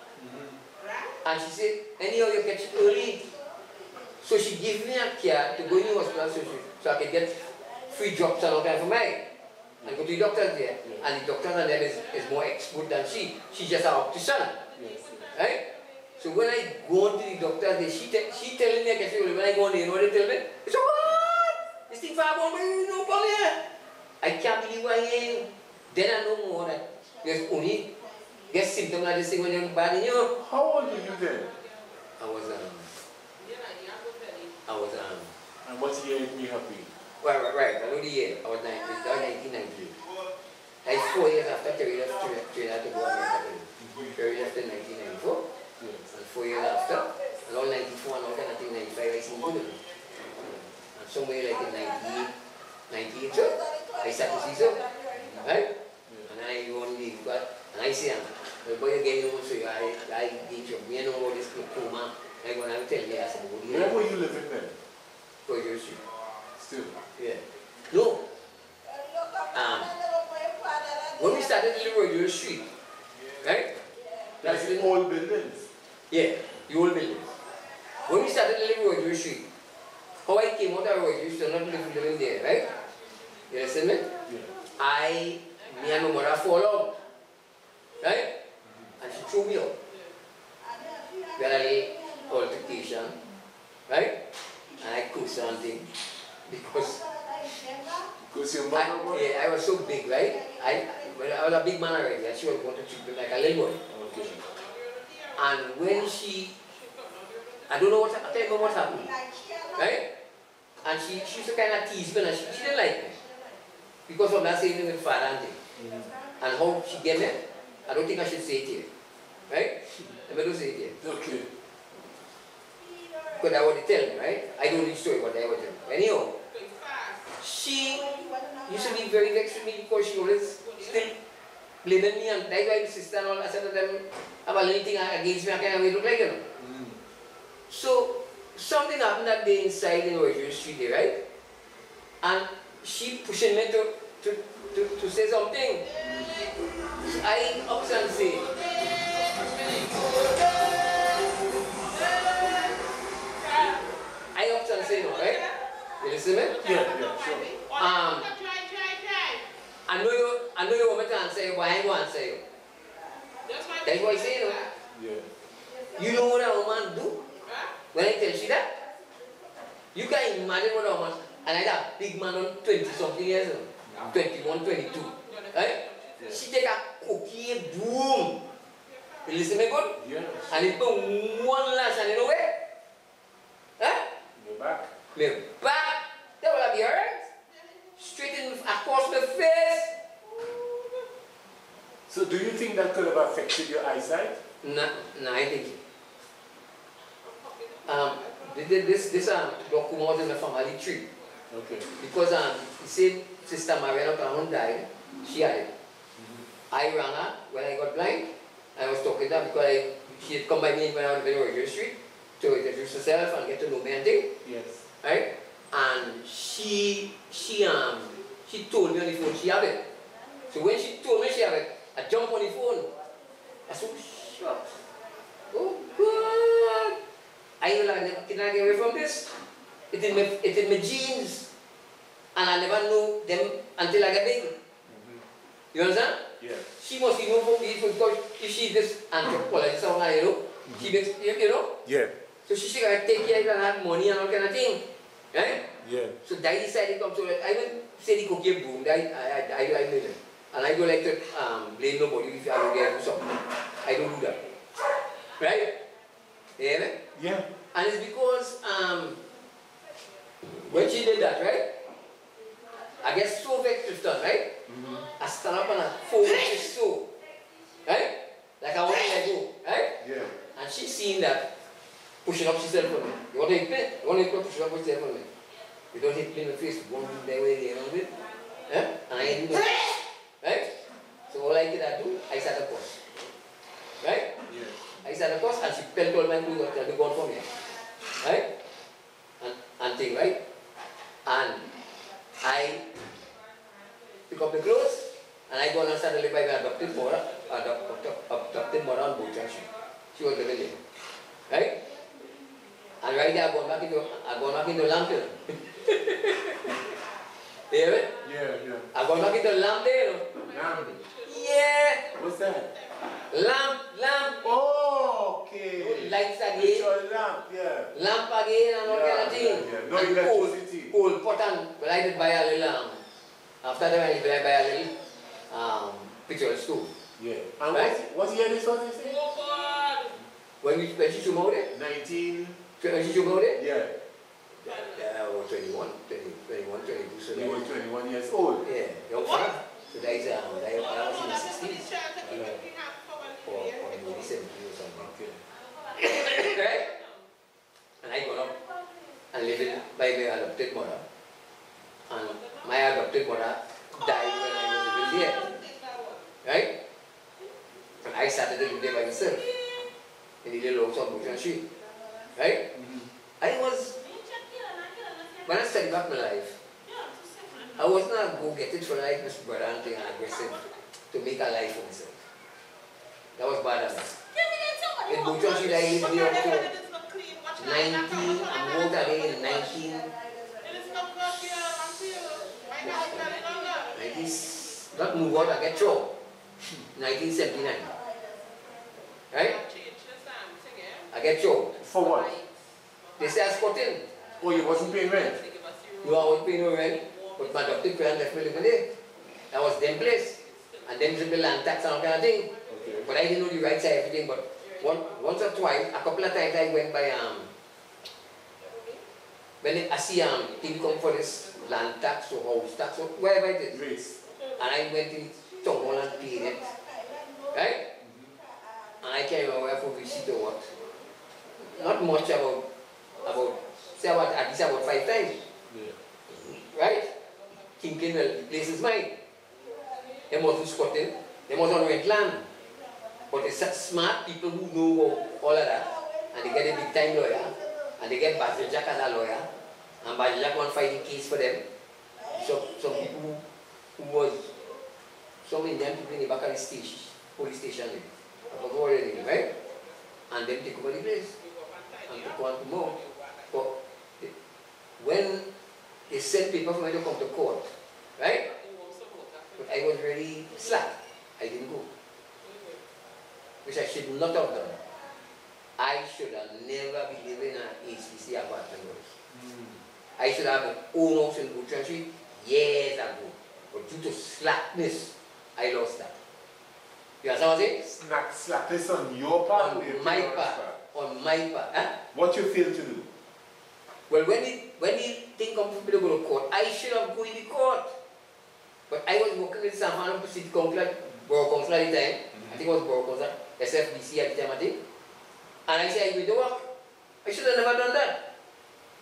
And she said, anyhow you catch it early. So she gave me a care to go in the hospital so I can get free drops and all kind for me. And go to the doctor there. And the doctor and them is more expert than she. She's just an optician. Right? So when I go to the doctor there, she telling me I catch it early. When I go on there, you know what they tell me? They say, what? This thing far about me, no problem here. I can't believe what I am. Then I know more that there's only get symptoms like this thing when you're bad in you. How old were you then? I was and what year did you have been? Well, right, I know the year. I was 1990. Like 4 years after Terry left Trinidad to go to America. Terry left in 1994. And 4 years after, and all 94 and all that, I think 95 I seen good. And somewhere like in 98, so I started to see so. Right? And then I go on the and I say, the boy again, so I get you. Me know about this glaucoma. Like when I tell me, I said, where were you living then? Street. Still? Yeah. No. When we started Little Royal Street, right? That's the old buildings. Yeah, the old buildings. When we started Little Royal Street, how I came out of Royal Street, not living there, right? You understand me? Yeah. Me and my mother fall out, right? And she threw me out. We had a little altercation, right? And I cursed something because your mother was? yeah, I was so big, right? I was a big man already, and she was going to treat me like a little boy. Okay. And when she, I don't know what, I can't remember what happened, right? And she used to kind of tease me, and she didn't like me because of that same thing with father and thing. And how she gave me, I don't think I should say it here, right? Let me don't say it here. Okay. Because I would tell me, right? I don't need story, but I would tell me. Anyhow, she used to be very vexed with me because she always still blaming me, and that's why my sister and all, I said to them, have a little thing against me, I can't look like, you know. So, something happened that day inside in Royal Street there, right? And she pushing me to say something. So I ups and say, no, right? You listen to me? Yeah, sure. I know you want me to answer you, but I ain't going to answer you. That's what I say, you know? Yeah. You know what a woman do? When I tell you that? You can imagine what a woman, and I that big man on 20-something years old, 21, 22, right? Yeah. She take a cookie, boom. You listen to me good? Yes. And it put one lash and you know where? Huh? You're back. Me back. That will have you heard? Straight in across my face. So do you think that could have affected your eyesight? No, I think this don't come out in the family tree. Okay. Because the same sister Mariana Cajon died, she had it. I rang her when I got blind. I was talking to her because she had come by me when I was in Royal Street to introduce herself and get to know me and things. Yes. Right? And she told me on the phone she had it. So when she told me she had it, I jumped on the phone. I said, shocked. Oh God! Can I get away from this? It's in my genes. And I never know them until I get big. You understand? Yeah. She must be known for beautiful because if she this anthropologist or you know, she makes, you know? Yeah. So she said, I take care and have money and all kind of thing. Right? Yeah. So I decided to come to it. I wouldn't say the cookie boom. I made it. And I don't like to blame nobody if I don't get something. I don't do that. Right? Yeah? Yeah. And it's because when she did that, right? I get so vexed with Clifton, right? I stand up and I fold it so. Right? Like I want to let go. Right? Yeah. And she seen that pushing up herself for me. You want to hit me? You want to hit me? Push up herself for me. You don't hit me in the face. One there way there on it. And I ain't do that. Right? So all I did I do, I sat a course. Right? Yeah. I sat a course and she felt all my clothes and they gone from here. Right? And thing, right? And I pick up the clothes and I go and start to live by my adopted mother on Boat Junction. She was living there. Right? And right there I gone back into Lampton. You hear it? Yeah. I gone back into lamp there, you know. Lamp. Yeah. What's that? Lamp. Oh, okay. Lights again. It's your lamp, yeah. Lamp again and all kind of thing. Yeah. No and electricity. Cold pot and well, I did buy a little after that I buy a little picture stove. Yeah. And right? what year this was, you say? When she came out there? 19. When she came out there? Yeah. I was 21, 22. So you were 21 years old. Yeah, young fella. So that is, I was in the 60s. Or maybe 70 or something. Okay. Right? And I got up and lived by my adopted mother. And my adopted mother died when I was living there. Right? And I started to live there by myself. In the little house on Bojan Street. Right? I was, when I studied back my life, I was not go get it for like Mr. Brother and thing and aggressive to make a life for myself. That was bad enough. In Butcher Street, I lived there up to 19, I moved out there in 1990s, not move out, I get thrown. 1979. Right? I get thrown. For what? They say I was caught in. Oh, you wasn't paying rent? No, I wasn't paying no rent, but my adopted parents left me living there. That was them place. And them should be land tax and all kind of thing. Okay. But I didn't know the right side of everything. But once or twice, a couple of times I went by when I see people come for this land tax or house tax or wherever it is. Race. And I went in Tongon and paid it. Right? And I can't remember where for visit or what. Not much about say about at least about 5 times. Yeah. Right? Thinking, well, the place is mine. They wasn't squatting, they was on rent land. But it's such smart people who know all of that, and they get a big time lawyer, and they get Basil Jack as a lawyer, and Basil Jack won't fight the case for them. So some people who was some Indian people in the back of the station, police station, I forgot what it is, right? And them take over the place. And they want to more. But when they send people for me to come to court, right? But I was very slack. I didn't go. Which I should not have done. I should have never been living in an HBC apartment. I should have an own house in Butcher Street years ago. But due to slackness, I lost that. You understand what I'm saying? Slackness on your part? On my part. On my part. Huh? What you failed to do? Well, when the thing comes to go to court, I should have gone to court. But I was working with San Juan City Council, Borough Council at the time. I think it was Borough Council, SFBC at the time, I think. And I said, I will do work. I should have never done that.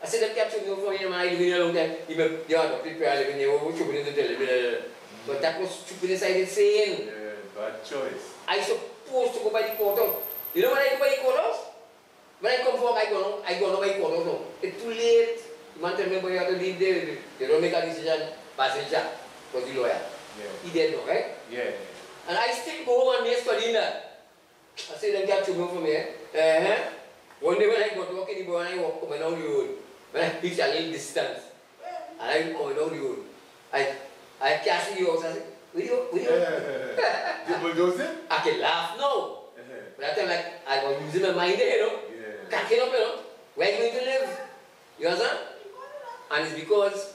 I said, them captured me from here, man, I live in a long time. Even the adopted parents living there, what you put in the television. But that was stupidness I did saying. Yeah, bad choice. I supposed to go by the courthouse. You know when I go by the courthouse? When I come home, I go by the courthouse now. It's too late. You man tell me, boy, you have to leave there. You don't make a decision, passenger. Was the lawyer. Yeah. He did know, right? Yeah. And I still go home and make studying that. I say, them capture me from here. One day when I got to walk in the boy and I walk coming down the road, when I reach a little distance, and I'm coming down the road, I catch the house and I say, will you? You bulldoze it? I can laugh now. But that time like, I was losing my mind there, you know? Yeah. Cracking up, you know? Where are you going to live? You understand? And it's because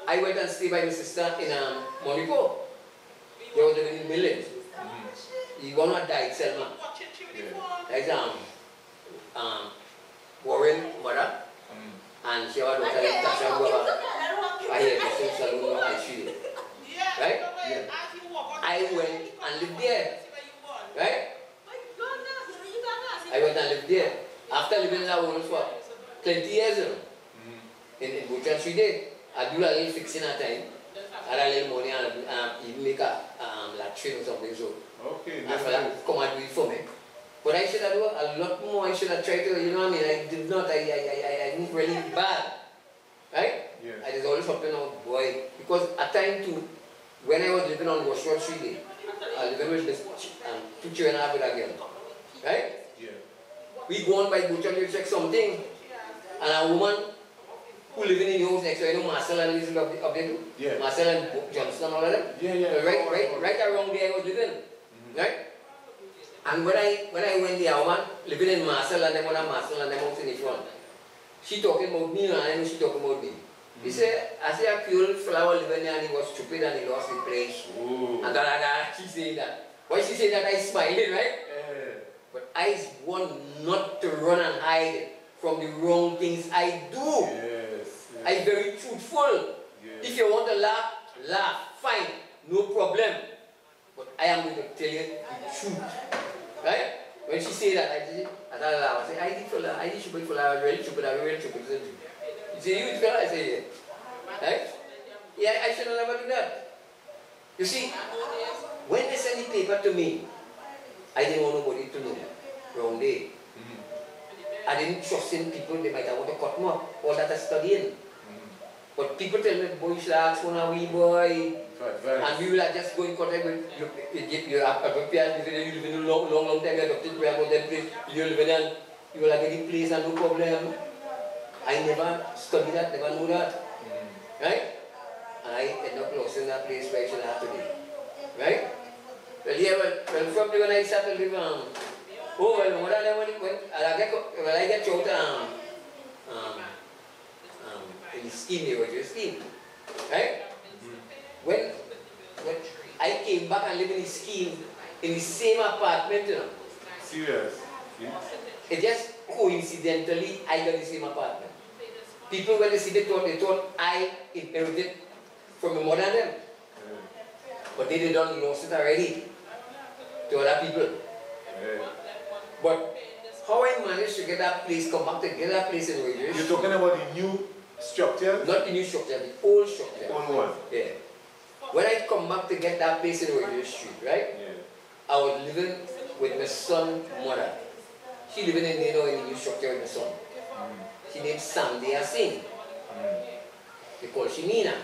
I went and stayed by my sister in Monaco. They were living in millions. He one not died, Selma. That's Warren mother. And she was daughter named Tasha Guava. I hear the same salon now and she did. Right? Yeah. I went and lived there. Right? I went and lived there. After living in that house for 20 years, in Butcher Street, I do a little fixing at time. I had a little money and even make a latrine or something. So okay, after that, come and do it for me. But I should have done a lot more. I should have tried to, you know what I mean? I did not. I moved really bad. Right? Yeah. I just always happened out, boy. Because at time too, when I was living on Washington Street, I living with this 2 children and a half with a girl. Right? Yeah. We go on by Butcher to check something. And a woman who living in the house next to, you know, Marcel and Elizabeth up there too? Yeah. Marcel and Johnston, all of them? Yeah, yeah. So right around there I was living. Right? And when I went there, woman living in Marcel and them on Marcel and them house in the front. She talking about me and I know she talking about me. He said, I see a cool flower living there and he was stupid and he lost the place. Ooh. And she saying that. Why she saying that? I smiling, right? Yeah. But I want not to run and hide from the wrong things I do. Yes. I'm very truthful. Yes. If you want to laugh, laugh. Fine. No problem. But I am going to tell you the truth. Right? When she said that, I said, I did stupid for I was really stupid, I was really stupid. You say, you fella? I say, yeah. Right? Yeah, I should never do that. You see, when they send the paper to me, I didn't want nobody to know. Wrong day. I didn't trust in people, they might have want to cut me up. All that I studying. But people tell me, boy, you should ask for a wee boy. Right. And we will just go in contact with you have prepared, you live in a long time, you have to prepare about that place, you live in and you will have any place and no problem. I never studied that, never knew that. Right? And I end up lost in that place where I should have to be. Right? Well, yeah, well, from when I started to live, oh, well, when I get out, in the scheme, they were just scheme. Right? When I came back and lived in the scheme, in the same apartment, you know. Serious? Yeah. It just coincidentally, I got the same apartment. People, when they see the thought, they thought I inherited from my mother and them. But they done lost it already to other people. But how I managed to get that place, come back to get that place in Wages. You're talking about the new structure? Not the new structure, the old structure. Old one? Yeah. When I come back to get that place in Wages Street, right? Yeah. I was living with my son's mother. She living in, in the new structure with my son. She named Sandy Singh. They call she Nina.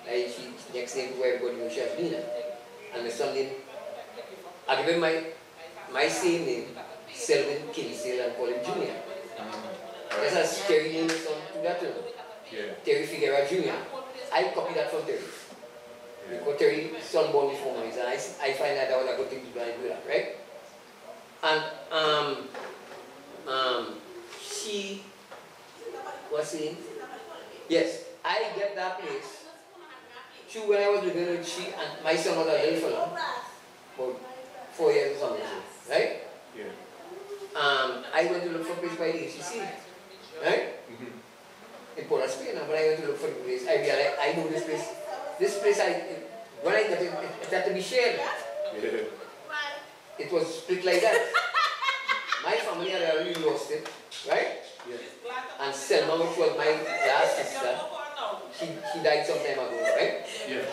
Like she next name to everybody knows she has Nina. And my son named, I give him my same name, SELWYN KINGSALE, and call him Junior. That's a Terry name son to that too. Yeah. Terry Figueroa Junior. I copied that from Terry. Because Terry son born before me, so I find that was a good thing to do and do that, right? And she was saying, yes, I get that place. She, when I was living with she and my son was a little fellow, about 4 years or something, right? Yeah. I went to look for a place by the ACC, right? In Port Spain, and when I went to look for the place, I realized I know this place. This place, when I got it, it had to be shared. Yeah. It was split like that. My family had already lost it, right? Yeah. And Selma, which was my last sister, she died some time ago, right? Yeah.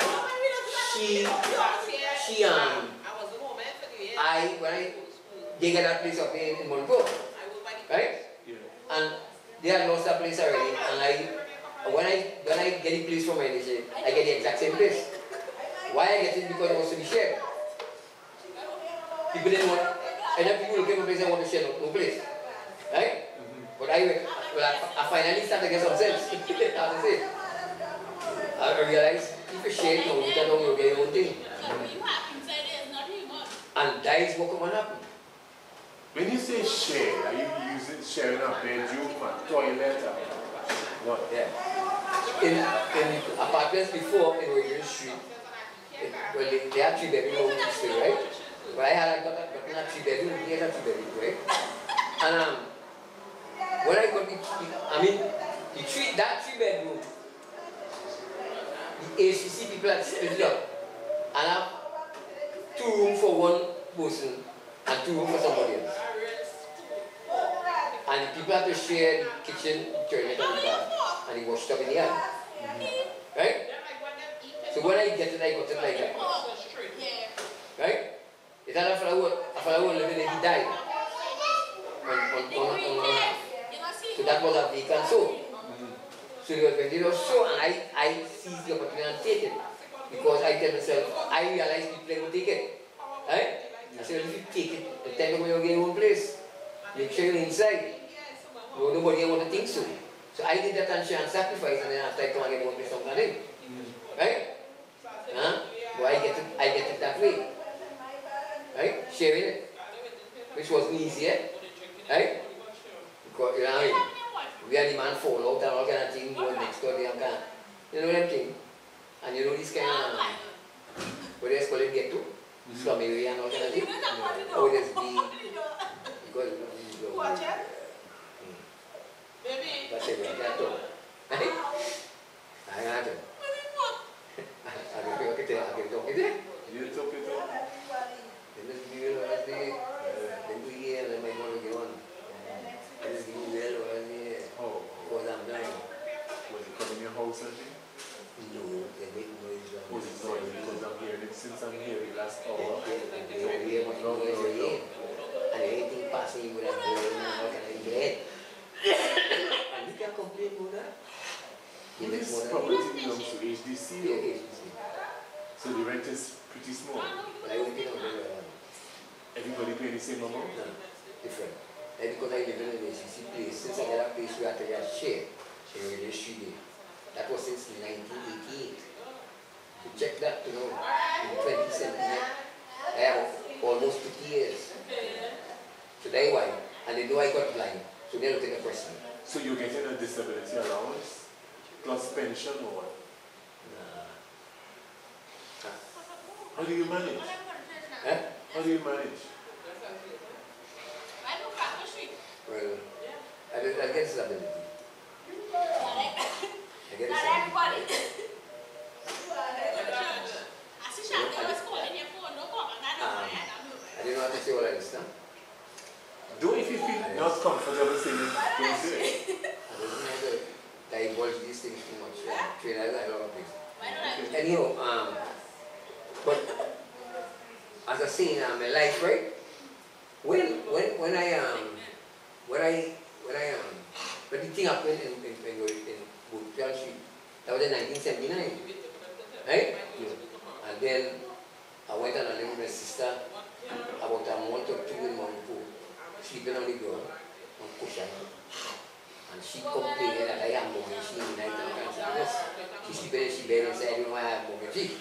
They got that place up in Monroe, right? Yeah. And they had lost that place already, and when I get the place from my nation, I get the exact same place. Why I get it? Because it was to be shared. People didn't want, and then people looking for a place and want to share no place, right? But I finally started to get some sense. I realized if you share it, you can get your own thing. And that is what can happen. When you say share, are you using sharing a bedroom, a toilet, or what? Yeah. In apartments before in Wages Street, well, they had 3 bedrooms still, right? But I had gotten a 3 bedroom, they had a 3 bedroom, right? And when I got that 3 bedroom, the ACC people had split it up. And I have 2 rooms for one person and 2 rooms for somebody else. And the people had to share the kitchen, the toilet, and the bath, and the washtub in the yard. Right? So when I get it, I got it like that. Right? It had a fellow living there, he died. So that was a vacant soul. So when they were so, and I seized the opportunity and take it. Because I tell myself, I realize people will take it. Right? I said, if you take it, the time when you get your own place, make sure you're inside. Nobody want to think so. So I did that and share and sacrifice, and then after I come and get my own place, I'm in. Right? But I get it that way. Right? Sharing it. Which wasn't easier. Right? Because, you know what I mean? We had the man fall out and all kind of things going next door there and kind of, you know them thing? And you know this kind of, what they call it, get to? Slum area and all kind of thing. Oh, there's big, because watch it. That's it, right? That's all. Right? I got it. I don't know what to tell you. You took it up? Then this girl was there. Then we here, and my mother go on. And this girl was there. Oh. Because I'm dying. Was it coming in your house and thing? No, they make noise. Was it noise because I'm hearing it since I'm here the last hour? They hear much noise again. And anything passing, you would have blown and all kind of dead. And you can't complain about that. He makes more This than property belongs to HDC. Yeah, HDC. So the rent is pretty small. But I only pay $100. Everybody pay the same amount? No, different. And because I live in an HDC place, since I get a place where I take a share in the street, that was since 1988. To check that, you know, in 2017, I have almost 50 years. So they why, and they know I got blind, so they don't take a person. So you're getting a disability allowance plus pension or what? Nah. How do you manage? Huh? How do you manage? Well, I get disability. I get disability. I didn't know how to say all of this, huh? Don't if you feel not comfortable saying it, don't say it. I don't know how to divulge these things too much. Train, I love things. Anyhow, but as I say in my life, right? When the thing happened in Woodfield Street, that was in 1979, right? Yeah. And then I went and I lived with my sister about a month or two in Monaco, sleeping on the ground, on cushion. And she complained that I have mortgage in night and can't say this. She sleeping in she bed and said, I don't know why I have mortgage.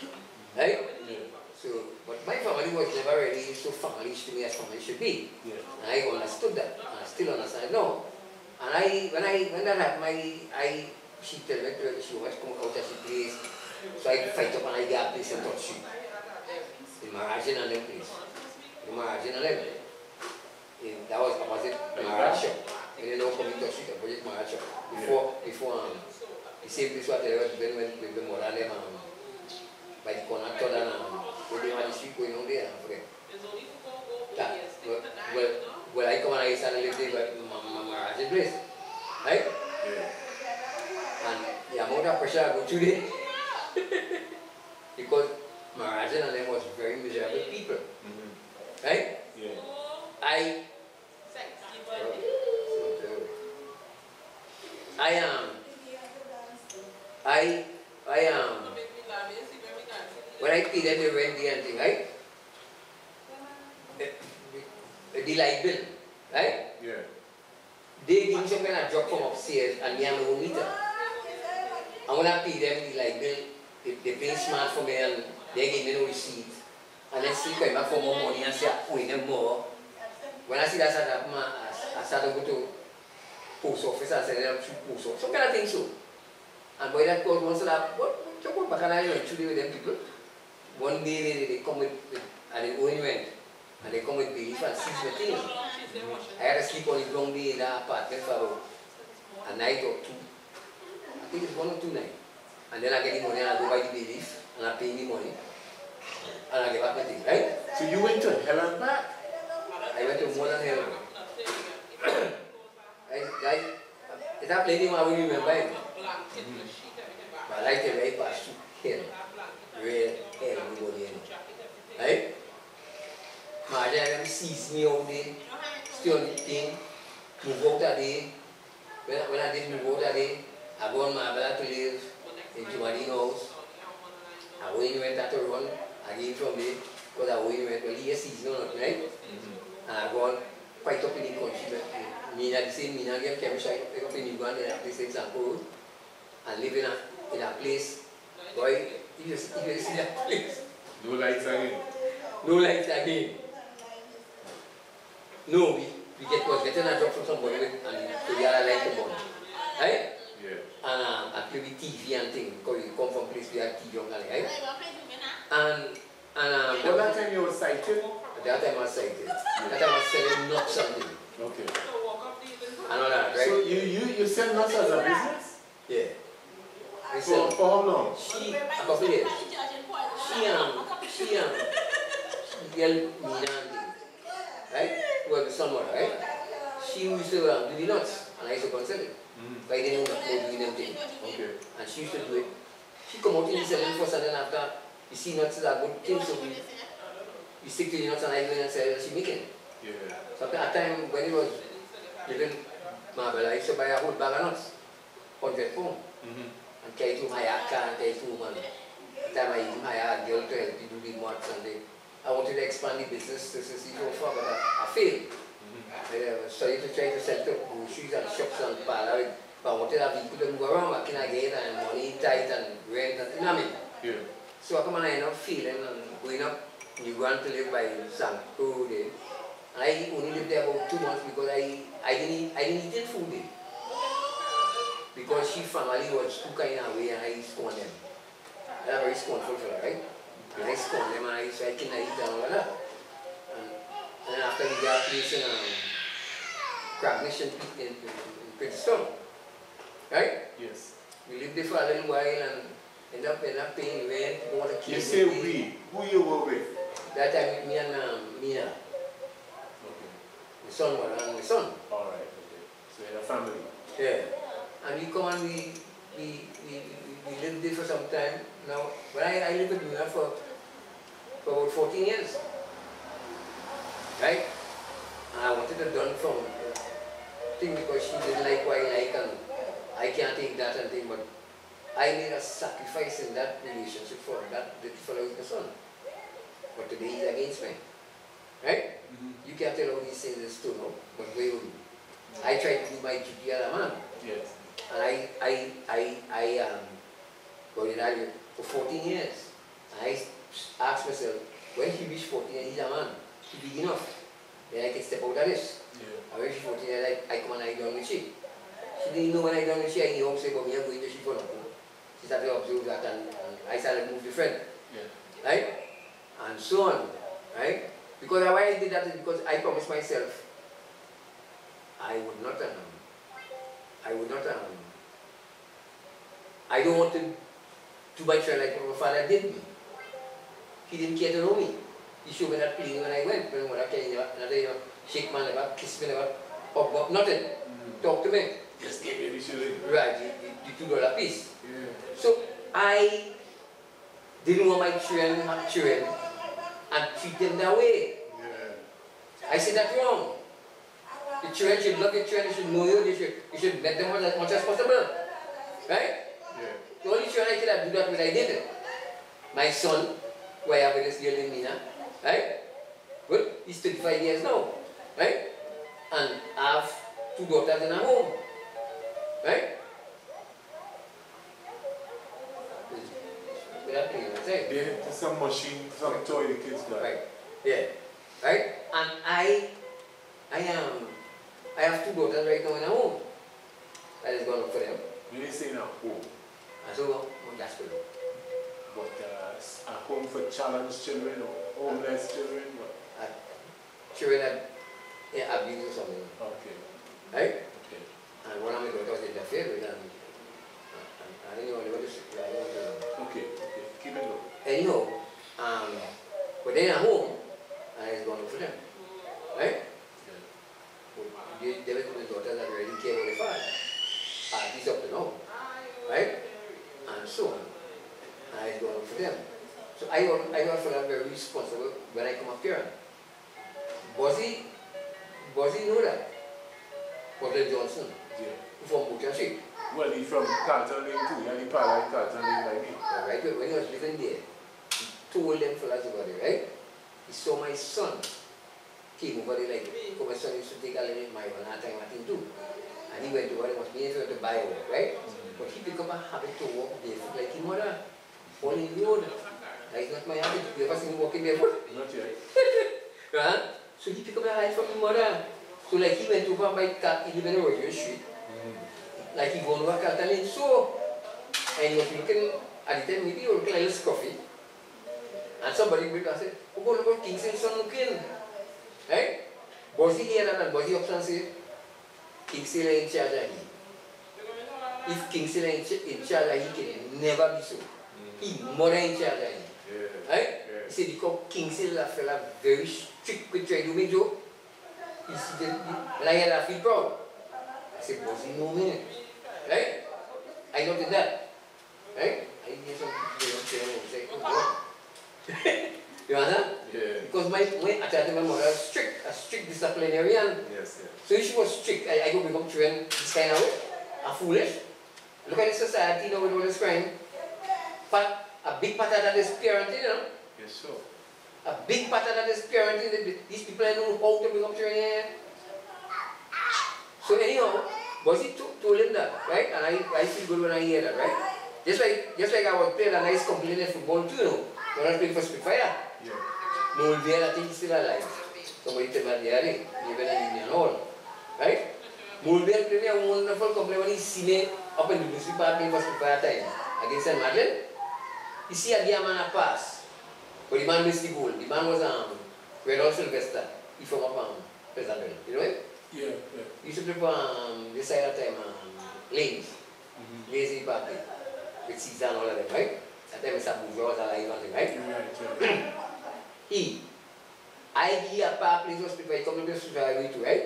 Right? Yeah. So, but my family was never really so family-ish to me as family should be. Yeah. And I understood that, and I still understand it now. And when that happened, she told me she was coming out of the place, so I fight up and I get a place and touch you. In Maragin and them place. In Maragin and them. That was opposite the Marag shop. When you know coming to street, opposite Marag shop. Before the same place where I was when the mother them by the corner to and when they had the street going on there, I forget. That, well, I come and I started living there by Maragin place. Right? Yeah. And the amount of pressure I go through there because Maragin and them was very miserable people. Mm-hmm. Right? Yeah. I when I pay them the rent and thing, right? The light bill, right? Yeah. They give me some kind of drop from upstairs and me have my own meter. And when I pay them the light bill, they pay smart for me and they give me no receipt. And then still come back for more money and say I owe them more. When I see that I start to go to post office and send them to post office. Some kind of thing so. And by that God wants to have, what? So go back and I learn to deal with them people. One day they come with and they owe rent. And they come with belief and seize my thing. I had to sleep on the ground day in that apartment for a night or two. I think it's 1 or 2 nights. And then I get the money and I go buy the belief and I pay the money. And I get back my thing, right? So you went to hell and back? I went to more than hell. It's a plenty I will remember it. But I like the way I passed through hell. Real hell, nobody in. Right? My dad sees me all day, still on the thing, move out that day. When I did move out that day, I go on my brother to live in Jumadine house. I went to run again from there, because I went, well, he sees no not right? And I go on quite up in the country. Me at the same Mina game chemistry, I up in Uganda, in a place in Sanko, and live in a place, boy, you see that place. No lights again. No lights again. No, we was getting a job from somebody and we had a light to burn. Right? Yeah. And play with TV and things, because we come from a place we have TV on, right? And well, that time you were sighted? That time I was sighted. That time I was selling nuts something. Okay. And all that, right? So you sell nuts as a business? Yeah. For how long? A couple years. She girl Mina, right? Well, somewhere, right? She used to do the nuts, and I used to consult it. But I didn't know about doing them things. Okay. And she used to do it. She come out in the selling first, and then after, you see nuts is a good thing, so we stick to the nuts, and I go and sell, she make it. Yeah. So at that time, when it was living Marble, I used to buy a whole bag of nuts, 100 pounds. and carry to hire a car and carry to woman. At the time I even hire a girl to help me do the mods and I wanted to expand the business to see so far, but I failed. I started to try to set up groceries and shops and parlor, but I wanted to have people to move around, what can I get, and money tight and rent, and, you know what I mean? Yeah. So I come and I end up failing and going up, you go on to live by Sanko there. And I only lived there about 2 months because I didn't eat food there. Because she family was too kind of way and I scorned them. I'm very scornful for her, right? And I scorned them and I said I cannot eat and all of that. And then after we got a place in Crabnish in Clifton, right? Yes. We lived there for a little while and ended up paying rent, go on a kid. You say we, who you were with? That time with me and Mina. Okay. My son was and my son. Alright, okay. So you're a family. Yeah. And we come and we lived there for some time. Now, but I lived with Mina for about 14 years. Right? And I wanted to done from thing because she didn't like what I like and I can't take that and thing, but I made a sacrifice in that relationship for that fellow with my son. But today he's against me. Right? You can't tell all these things is true, no? But wait, I tried to do my duty as a man. Yes. And I got it for 14 years. And I asked myself, when he reached 14 years, he's a man, he big enough. Then I can step out of this. Yeah. And when she's 14 years, I come and I done with she. She didn't know when I done with she, I knew how to say, but me I'm going to she for nothing. She started to observe that and I started to move different. Yeah. Right? And so on. Right? Because why I did that is because I promised myself I don't want to do my child like my father did me. He didn't care to know me. He showed me that feeling when I went. When I came, another shake my never, kiss me never, up, nothing. Talk to me. Just give me the shilling. Right, the $2 piece. Yeah. So I didn't want my children to have children and treat them that way. Yeah. I said that's wrong. The children should love your children, they should know you, you should let them as much as possible. Right? Yeah. The only children I could have do that with I did it. My son, who I have with this girl in Mina, right? Good, he's 35 years now. Right? And I have 2 daughters in a home. Right? There's some machine, some toy the kids got. Right. Yeah. Right? And I have 2 daughters right now in a home. That is going up for them. When you say now home, And so I'm just for them. but a home for challenged children or homeless children? What? Children that abuse or something. Okay. Right? Okay. And one of my daughters interfered with and I didn't know what to say. Okay, okay. Keep it low. Anyhow, but then at home, and it's gone for them. Right? They were the daughters that really care about the father. At least up to now. Right? And so on. And it's gone for them. So I feel I'm very responsible when I come up here. Bozzy know that. Butler Johnson. Yeah. From Butcher Street. Well, he's from Carlton Lane too. And he parallel Carlton Lane like me. Right? When he was living there, he told them fellas about it, right? He saw my son came over there like, because my son used to take a little marijuana time, I think too. And he went over there, was being able to buy work, right? But he picked up a habit to walk barefoot like his mother. All in the road. That is not my habit. You ever seen him walking barefoot? Not yet. Right? So he picked up a habit from his mother. So like he went over by car, he lived in a Roger Street. Like he gone over Carlton Lane, so, and he was looking at the time, maybe he was looking like a little scruffy. And somebody would have said, oh, look at Kingsale son looking. Right? Bozzy hear that and Bozzy up and say, Kingsale in charge of him. If Kingsale in charge of him, he can never be so. He mother in charge of him. Yeah. Right? Yeah. He said, because Kingsale a fella very strict with trying to make joke. He said, when I hear that, I feel proud. I said, Bozzy, no man. Right? I noted that. Right? I hear some people say, oh God. You understand? Yeah. Because my mother was strict, a strict disciplinarian. Yes, yes. So if she was strict, I could become children this kind of way, are foolish. Look at the society now with all this crime. But a big part of that is parenting, you know. Yes, sure. A big part of that is parenting. These people don't know how to bring up children. So anyhow, Bossy told him that, right? And I feel good when I hear that, right? Just like I was playing a nice competitive football too, you know. When I was playing for Spitfire. Yeah. Mulvier, I think he's still alive. Somebody tell me the other day, even in Union Hall. Right? Mulvier played me a wonderful compliment when he see me up in the municipal playing for Spitfire time against St. Madeleine. You see a game man a pass. But the man missed the goal. The man was Redall Sylvester. He from up Pleasantville. You know him? Yeah, yeah. He used to play for this side of time, Lanes. Lazy Party. With Caesar and all of them, right? That time Mr. Bourgeois was alive and thing, right? Right. I give a pass, please hospital, I come to the hospital too, right?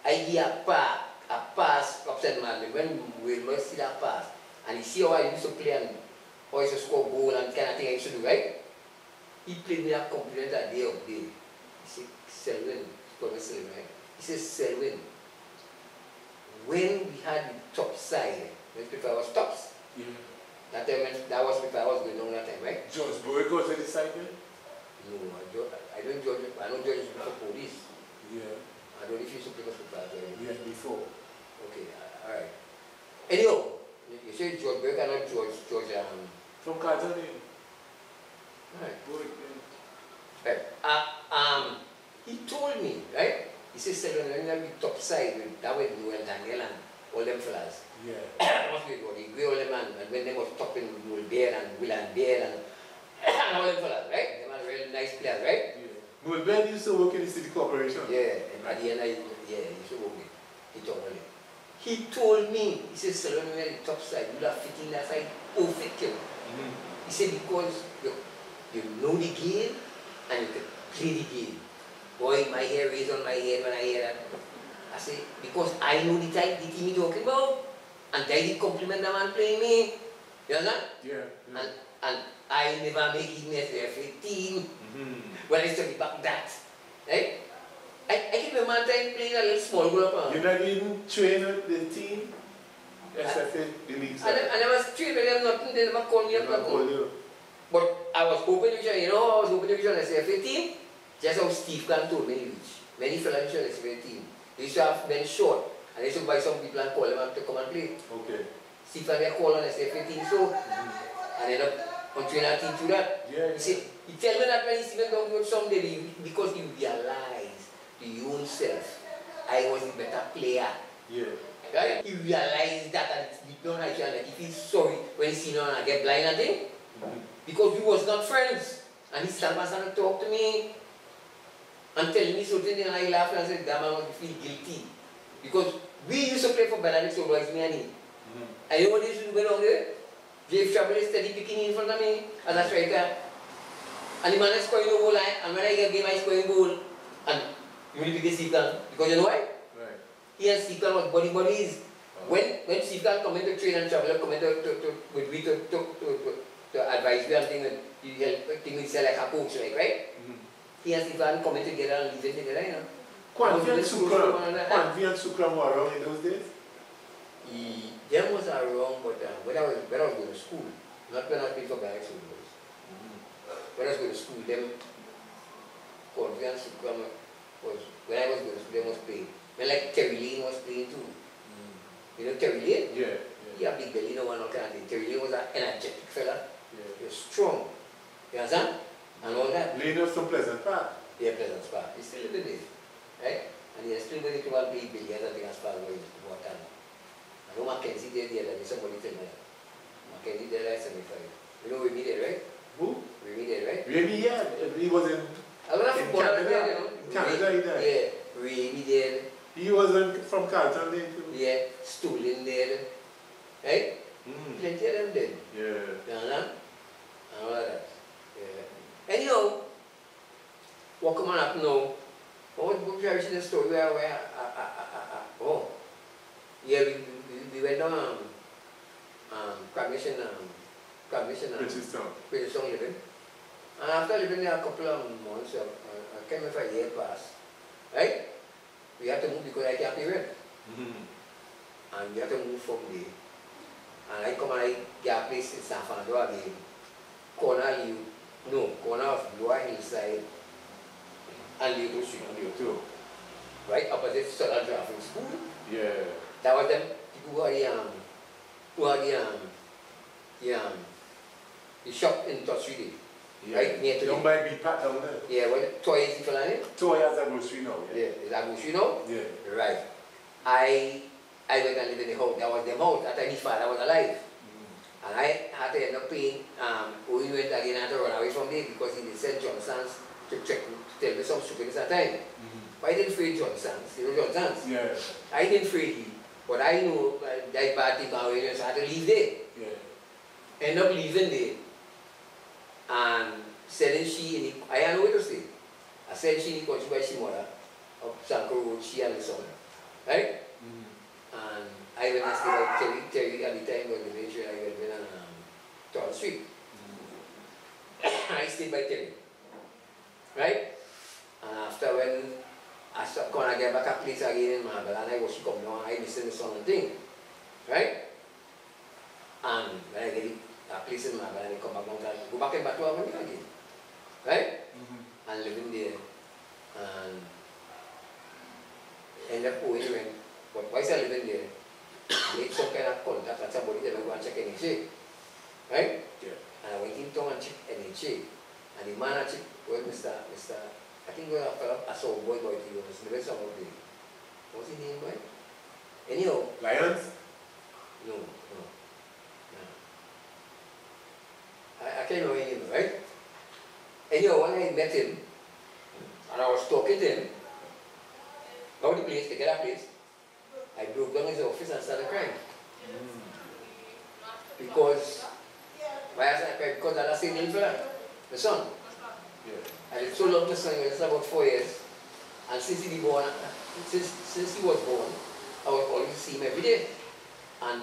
I give a pass up St. Madeleine when we must see that pass. And he see how I used to play and how I used to score goal and kind of thing I used to do, right? He played me a compliment a day of day. He said, Selwyn, he called me Selwyn, right? He says, Selwyn, when we had the top side, when Spitfire was tops, Yeah. that time that was Spitfire was going on that time, right? George Boyd goes to the side then? No, I don't judge, I don't judge for police. Yeah. I don't know if you should play for Spitfire. Yeah, before. Okay, alright. Anyhow, you say George Boyd cannot George From Carlton, Alright. Boyd, Right. He told me, right? He says, when you have the top side, that way Noel Daniel and all them fellas. yeah. Must be good. He grew all them man, and when they was topping with Noel Bear and Will and Bear and all them fellas, right? They were really nice players, right? Yeah. Noel Ben used to work in the city corporation. Yeah, and at the end, he used to work with. He told me. He told me, he says, when you have the top side, you have fitting that side, perfect. He said, because you know the game and you can play the game. Boy, my hair raised on my head when I hear that. I say, because I know the type, the team you're talking about, and they did compliment the man playing me. You understand? Yeah. And I never make it in the 15 when I study back that. Right? I keep a man time playing a little small group. You not even train with the team? SFA, the league side? I never trained with them, nothing, they never called me up. But I was hoping to join, I was hoping to join the SFA team. Just how Steve Khan told me, many fellas in the SFA team. They used to have men short, and they used to buy some people and call them to come and play. Okay. Steve Khan they call on the SFA team, so, and end up on train our team through that. Yeah. He said, he tell me that when he see me down with someday, because he realized to your own self, I was a better player. Yeah. Right? He realized that and deep down I feel like he feels sorry when he see me and I get blind and thing. Because we was not friends. And he stand and talk to me and tell me something and I laugh and I said, damn, I want to feel guilty. Because we used to play for Benedict, so it was me and him. I know what they used to do down there. Dave Trouble is steady picking in front of me as a striker. And the man is scoring the goal line, and when I get a game, I scoring goal. And you will pick a Steve Khan. Because you know why? Right. He and Steve Khan was buddies. When Steve Khan come into train and travel, come into to advise you and thing we say like a coach, right? He and Steve Khan come together and live together, you know. Kwanvi and Sukram were around in those days? Them was around, but when I was going to school, not when I was playing for Barracks Boys. When I was going to school, them Kwanvi and Sukram was, when I was going to school, them was playing. When like Terry Lane was playing too. You know Terry Lane? Yeah. He had big belly, no one kind of thing. Terry Lane was an energetic fella. Yeah. He was strong. You understand? And all that. Lane was from Pleasant Park. Yeah, Pleasant Park. He's still living there. Right? And he has still going to play billiards and things as far as going to work. I know Mackenzie there the other day, somebody tell me that. Mackenzie there at 75. You know Remy there, right? Who? Remy there, right? Remy, yeah. He was in Canada, there, you know. Canada, he died. Yeah, Remy there. He was from Carlton Lane too. Yeah, Stoolin there. Right? Plenty of them did. Yeah. You understand? And all of that. Yeah. Anyhow, what come on up now? What book have you seen the story where oh. Yeah, we went down Crabmission Bridgetown living. And after living there a couple of months, I came here for a year past. Right? We had to move because I can't pay rent. And we had to move from there. And I come and I get a place in San Fernando again. Corner of Lower Hillside and Leo Street. Right opposite Solar Driving School. Yeah. That was them people who are the shop in Touch Street. Yeah. Right near to Don't buy big pat down there. Yeah, what toy is it name? Toy has a grocery now. Yeah, is that grocery now? Yeah. Right. I went and lived in the house. That was them house. That time his father was alive. And I had to end up paying, we went again, I had to run away from there because he did send Johnson's to check, to tell me some stupidness at that time. But I didn't afraid Johnson's, you know Johnson's? Yeah. I didn't afraid him, but I know that bad thing away, so I had to leave there. Yeah. End up leaving there and selling she in the, I had nowhere to stay. I sell she in the country by she mother, up Sanko Road, she and the son. Right? And I went and stayed by Terry at the time when the village I went in Town Street. I stayed by Terry. Right? And after when I started going to get back a place again in Marble and I was coming down, I listened to some thing. Right? And when I get a place in Marble and I come back down, I go back in Batu Avenue again. Right? And living there. And end up going around. But whilst I living there, made some kind of contact and somebody that I go and check NHA. Right? Yeah. And I went in town and checked NHA. And the man I checked was Mr. I think I saw a boy to you, the best of the what's his name, boy? Anyhow. Lions? No. I can't remember his name, right? Anyhow, when I met him, and I was talking to him about the place, to get a place, I broke down his office and started crying. Because, why I started crying? Because I had seen him for that, the son. Yeah. And it's so long the son, it was about 4 years. And since he was born, I was always see him every day. And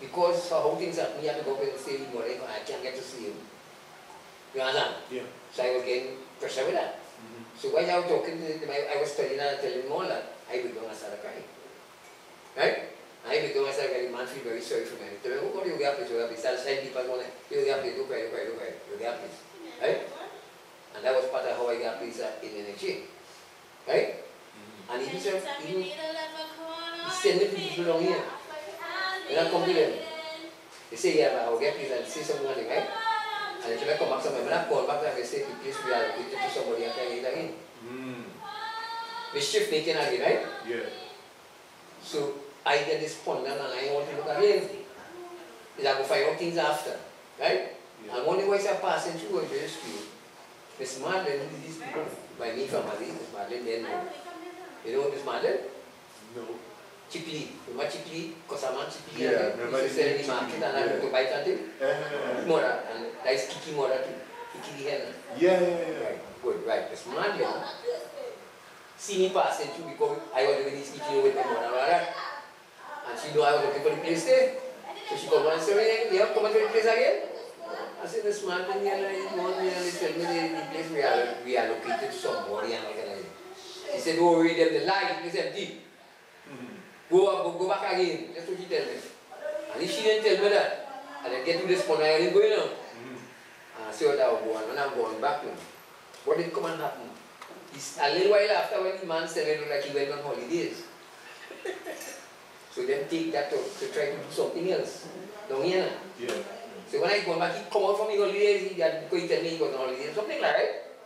because for how things happen, I have to go up and stay with him, I can't get to see him. You understand? Yeah. So I was getting pressure with that. So while I was talking to him, I was telling her and telling him all that, I went down and started crying. Right? And I went down and started crying, the man feel very sorry for me. He told me, oh God, you get a place, you get a place. I'll send people going, you get a place, don't cry, you get a place. Right? And that was part of how I got a place in NHA. Right? And he sent me people down here. When I come to them, they say, yeah, but I'll get a place and say something on it, right? And if I come back somewhere, when I call back, I say the place we are allocated to somebody, I can get again. Mischief making again, right? Yeah. So I get this point and I want to look again. Is I go find out things after, right? Yeah. And one day while I passing through a very school, Miss Marlene, these people, by me family, Miss Marlene, then you know Miss Marlene? No. Chipli, remember Chipli? Kosaman Chipli, yeah, remember used to sell in the market and I went to buy something. Mora, and that is Kiki Mora too. Kiki the hen. Yeah. Right, good, right. Miss Marlene see me passing through because I was doing this Kiki with my mother and all that. And she knew I was looking for the place there. So she called me and said, you have come to the place again? I said, Miss Marlene, they tell me the place we are located to somebody and all that. She said, don't worry them, the lie, the place empty. Go back again. That's what she tell me. And if she didn't tell me that, and then get to this point, I didn't go in. And I see what I was going, and I'm going back now. What did come and happen? A little while after, when the man said it looked like he went on holidays. So then take that to try to do something else. Down here. Yeah. So when I go back, he come out from the holidays, he had to tell me he was on holidays, something like that.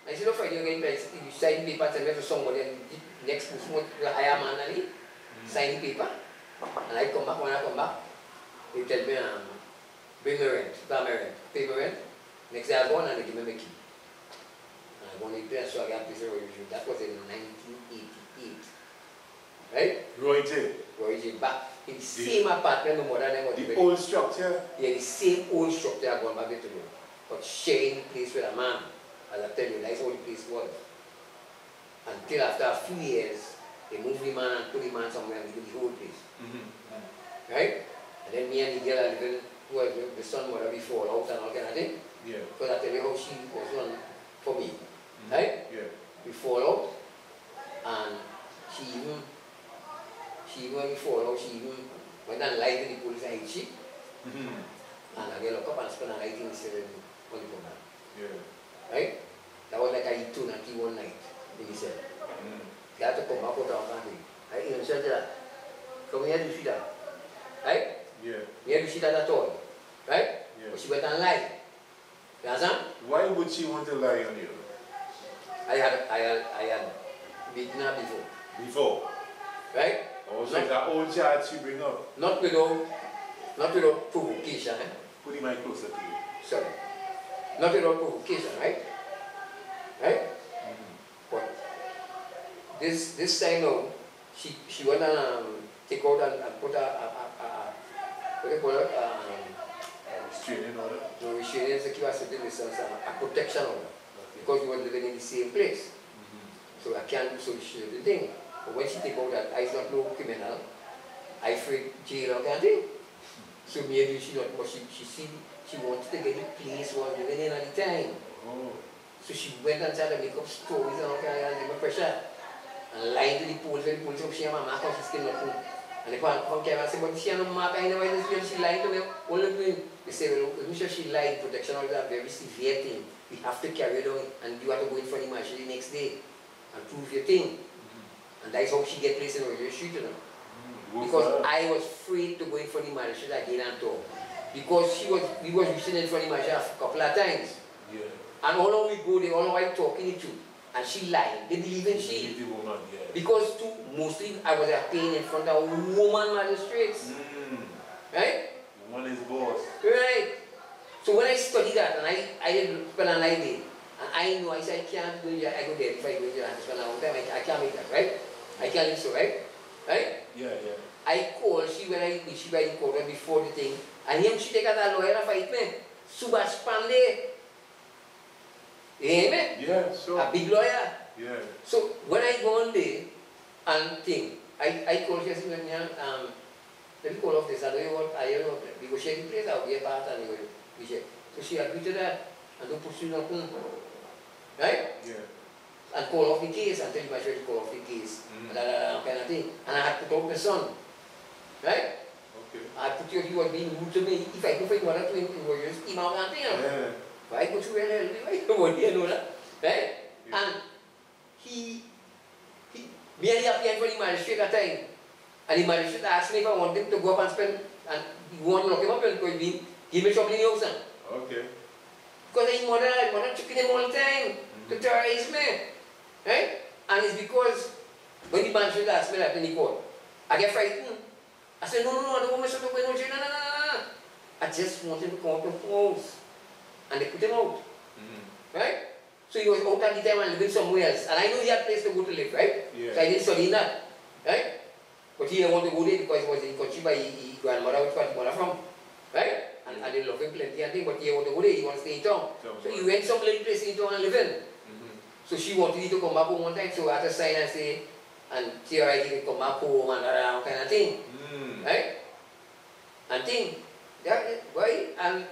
I said, don't fight you again, guys. You sign the paper, tell me to somebody, and next person, the higher man, and he sign the paper. And I come back, when I come back, he tell me, bring me rent, pay me rent. Next day I go and they give me my key. And I go to the place, so I got this review. That was in 1988. Right? Roy J. Back in the same apartment, my mother and the old structure? Yeah, the same old structure I gone back there to do. But sharing the place with a man. As I tell you, that's how the place was. Until after a few years, they moved the man and put the man somewhere and give the whole place. Right? And then me and the girl are living, who was the son, whatever, before out and all kind of thing. Yeah. Because I tell you how she was one for me. Right? Yeah. We fall out, and she even went and lied to the police and hit she. And I get locked up and spend a night in the cell on the program. Yeah. Right? That was like a 2 night, 1 night in the cell. They had to come back out of country. I even said that. So we had to see that. Right? Yeah. We had to see that at all. Right? Yeah. But she went and lied. You understand? Why would she want to lie on you? I had beaten her before. Before? Right? Oh, so it's her own child she bring up? Not without provocation. Eh? Put the mic closer to you. Sorry. Not without provocation, right? Right? But this time now, she went and take out and put what do you call it? Restraining order? No, restraining secure certain distance, a protection order. Because we were living in the same place. So I can't do so the thing. But when she take out that I is not no criminal, I afraid jail or can't do. So maybe she not, but she wanted to get the place where we were living in at the time. Oh. So she went and tried to make up stories and all kind of give pressure. And lied to the police when the police said she had a mark on her skin. And they come and say, but she had no mark, I know why she lied to me. All of them, they say, well, I'm sure she lied, protection orders are very severe thing. We have to carry it on and you have to go in front of the marshal the next day and prove your thing. And that's how she get placed in the street, you know. Because I was afraid to go in front of the marshal again and talk. Because we was reaching in front of the marshal a couple of times. Yeah. And all of we go, they all know I'm talking it to. And she lied. They believe in she. The woman, yeah. Because mostly I was appearing in front of woman magistrates. Right? Woman is boss. Right. So when I studied that, and I did spend a night there, and I know, I said, I can't go there, I go there, if I go there and spend a long time, I can't make that, right? I can't do so, right? Right? Yeah, yeah. I called, she went in court before the thing, and she take out a lawyer and fight me. Subhash Pandey. You hear me? Yeah, sure. A big lawyer. Yeah. So when I go on there and think, I call her, let me call off this, I don't know what, we go share the place, I'll be a part and we share. So she agreed to that and don't pursue nothing. Right? Yeah. And call off the case and tell my church to call off the case. And that kind of thing. And I had to put out my son. Right? Okay. I put you, he was being rude to me. If I go find one or two, it was just him out and thing. Yeah. But I go through hell, I don't want to know that. Right? Yeah. And me and he appeared for the magistrate at that time. And the magistrate asked me if I want him to go up and spend, and he wanted to lock him up and give me trouble in the house. Okay. Because his mother took him all the time to terrorize me. Right? And it's because when the magistrate asked me that in the court, I get frightened. I said, no, I don't want my son to go in no jail, no. I just want him to come up to the house. And they put him out. Right? So he was out at the time and living somewhere else. And I knew he had a place to go to live, right? Yeah. So I didn't study in that. Right? But he didn't want to go there because he was in the country by his grandmother, which was mother from. Right? And they love him plenty and thing, but he didn't want to go there, he wants to stay in town. So he went some little place in town and live in. So she wanted him to come back home one time, so I had to sign and say, and theorize he can come back home and that kind of thing. Right? And thing, why? And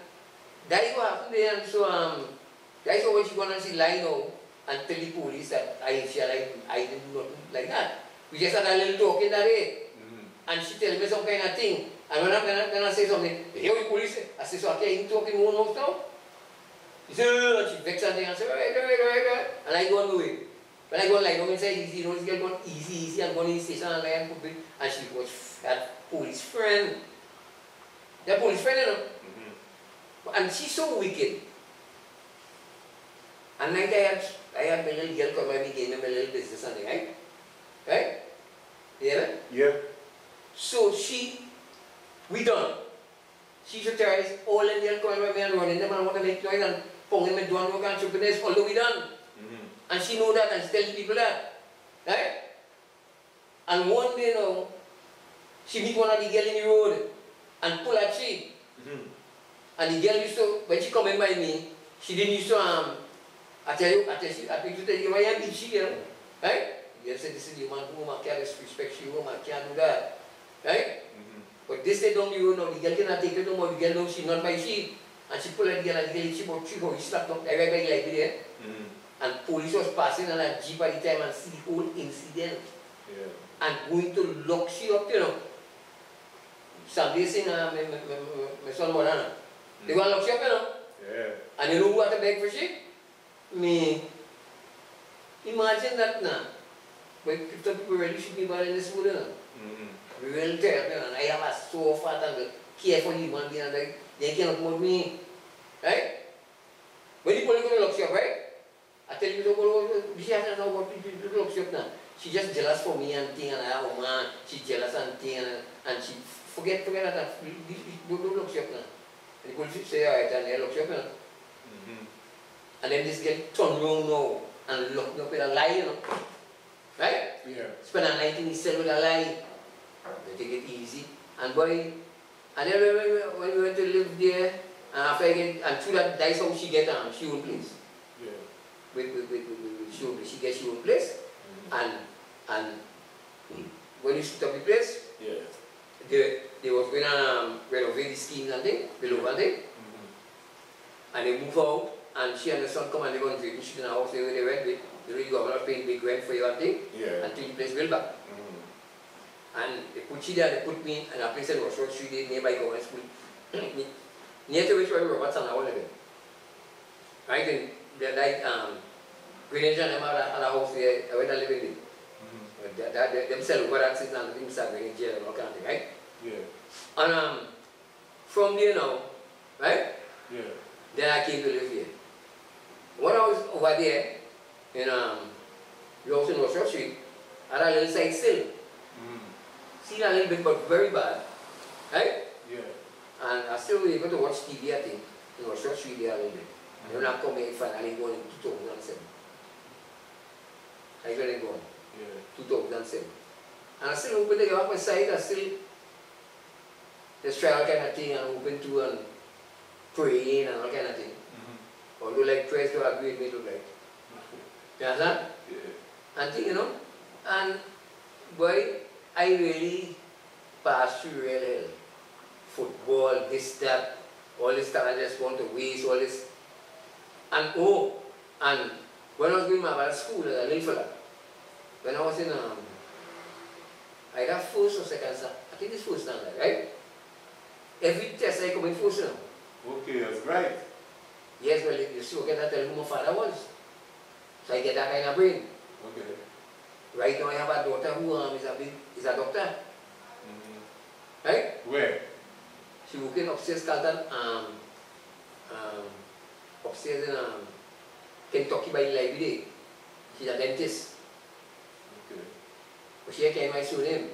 that is what happened there, and so that's why when she went and she lied now and tell the police that I didn't do nothing like that. We just had a little talk in that day. And she tell me some kind of thing. And when I say something, here the police, I say, so I can't talk in one house now? He said, and she vexed and I said, right. And I go on the way. When I go and lie down inside, you know, this girl gone easy, and gone in the station and lie and put it. And she was that police friend. That police friend, you know. And she's so wicked. And night I had my little girl come by me, gave me my little business and thing, right? Right? You hear me? Yeah. So we done. She should terrorize all the girls coming by me and running them and want to make noise and ponging me down work and stupidness, although we done. And she know that and she tell the people that. Right? And one day now, she meet one of the girls in the road and pull her tree. And the girl used to, when she come in by me, she didn't used to, I tell you, why am I she girl? Right? The girl said, this is the man who I can't respect you, I can't do that. Right? But this day down the road now, the girl cannot take it no more, the girl knows she's not my sheep. And she pulled the girl and the girl, she about 3 hours, she slapped up everybody like there. And police was passing on a jeep at the time and see the whole incident. And going to lock she up, you know. Sunday sing my son Morana. They go and lock shop, you know. Yeah. And you know what to beg for shit? Me. Imagine that now. When Clifton people really shoot me in the school, you know. We will tell you, and I have a so fat and care for you one day and they cannot move me. Right? When you go to lock shop, right? I tell you, she doesn't know what people do lock shop now. She just jealous for me and thing, and I have a man, she jealous and thing, and she forget that do lock shop now. And you could say, alright, and they lock shop now. And then this girl turn around now and lock me up with a lie, you know. Right? Yeah. Spend a night in his cell with a lie. They take it easy. And boy, and then when we went to live there, and after I get, and through that's how she get she own place. Yeah. With she own place. She gets she own place. And when you set up the place, yeah. they was going to renovate the schemes and thing, below and thing. And they move out, and she and the son come and they go and drink. She in a house where they went with. The really government paying big rent for your thing, until the place built back. And they put she there, they put me in a place that was short street nearby government school. Near to which way Roberts and I want to go. Right? And they're like, Greenwich and them had a house there, I went to live in it. Them sell over that since and things start going in jail and all kind of thing, right? Yeah. And from there now, right? Yeah. Then I came to live here. When I was over there, in Rose and Rochelle Street, I had a little side still. Seen a little bit, but very bad. Right? Yeah. And I still was able to watch TV, I think, in Rochelle Street there a little bit. And when I come here, finally going in 2007. I really gone. Yeah. 2007. And I still open to get off my side, I still just try all kind of thing and open to and praying and all kind of thing. Although like prayers don't agree with me, look like. You understand? Yeah. And thing, you know? And boy, I really passed through real hell. Football, this, that, all this stuff, I just want to waste, all this. And and when I was going to my school as a little fella, when I was in either first or second standard, I think it's first standard, right? Every test I come in first now. Okay, that's right. Yes, well, you see, okay, I tell you who my father was. So I get that kind of brain. Okay. Right now I have a daughter who is a doctor. Right? Where? She working upstairs, Carlton, upstairs in Kentucky by the library. She's a dentist. Okay. But she carry my surname.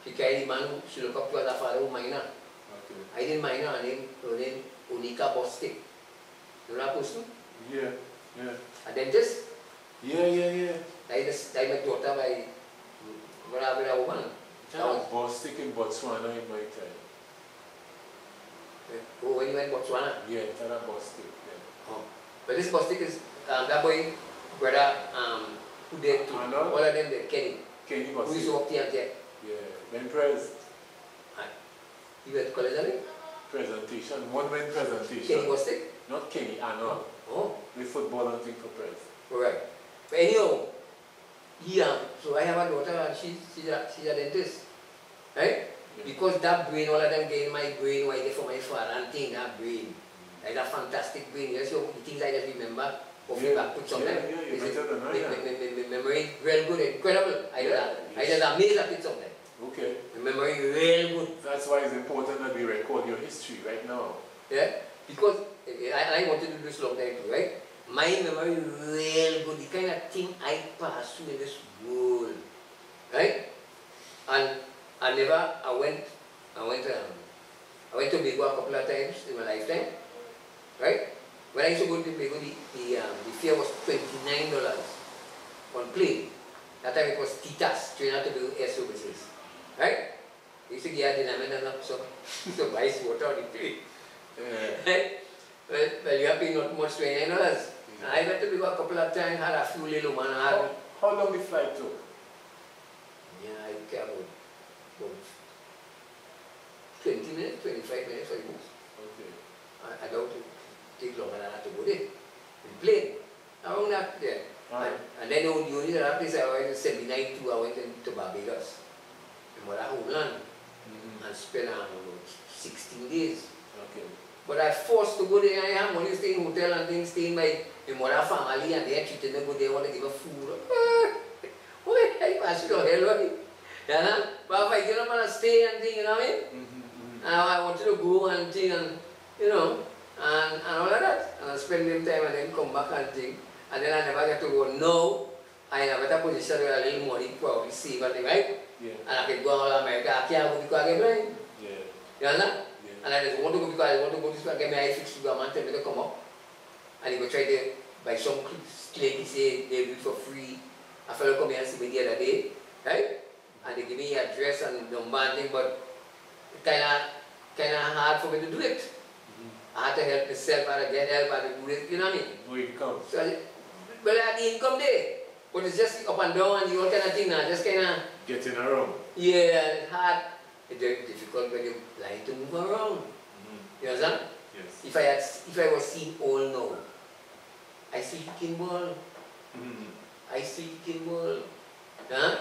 She carry the man who she look up to as a father who minor. Okay. I didn't minor, her name Unika Bostic. You know that person? Yeah, yeah. A dentist? Yeah. I my daughter by a woman. Bostic in Botswana in my time. Oh, when you went to Botswana? Yeah, Tana Bostic. Yeah. Oh. But this Bostic is that boy, brother, who did too. All of them, Kenny. Kenny Bostic. Who used to walk here and there. Yeah, then Prez. You went to college, I think? Presentation, one-man presentation. Kenny Bostic? Not Kenny, Arnold. Oh. The football and thing for Prez. Alright. But anyhow, so I have a daughter and she's a dentist. Right? Yeah. Because that brain, all of them getting my brain, what I get from my father and thing, that brain. Like that fantastic brain. You know, the things I just remember, of I put something. Memory real good, incredible. I just amazed at it something. Okay. The memory real good. That's why it's important that we record your history right now. Yeah? Because I wanted to do this long time too, right? My memory real good, the kind of thing I pass through in this world. Right? And I went to Bego a couple of times in my lifetime. Right? When I used to go to Bego, the fare was $29 on plane. That time it was Titas, trainer to do air services. Right? They used to get a dynamite and so buy water on the plane. Right? Well, you have paid not much, $29. I went to Bego a couple of times, had a few little man. How long the flight took? Yeah, I care about 20 minutes, 25 minutes almost. Okay. I doubt it take longer than I had to go there. In plane. Around that there. And then the only other place I went to 79 too, I went to Barbados. In my homeland. and spend about 16 days. Okay. But I forced to go there. I have money, stay in hotel and things, stay in my mother family, and they treated me good. They want to give a food. What I pass to hell, yeah, but if I get up and stay and thing, you know what I mean? And I wanted to go and thing, and you know, and all of that, and I spend them time and then come back and thing, and then I never get to go. No, I in a better position where a little money probably save and thing, right? Yeah. And I can go all America. I can't go because I get blind. Yeah. You understand? Yeah. And I just want to go because I want to go this way. I get my eye fixed to go and tell me to come up. And he go try to buy some clay. He say they do it for free. A fellow come here and see me the other day, right? And they give me the address and number and thing, but it kind of hard for me to do it. I had to help myself, I had to get help, I had to do it, you know what I mean? No income. So, well, I had the income there, but it's just up and down and the all kind of thing now, just kind of... Getting around. Yeah, it's hard. It's very difficult when you like to move around. You understand? Yes. If I was seen all now, I still kicking ball. I still kicking ball. Huh?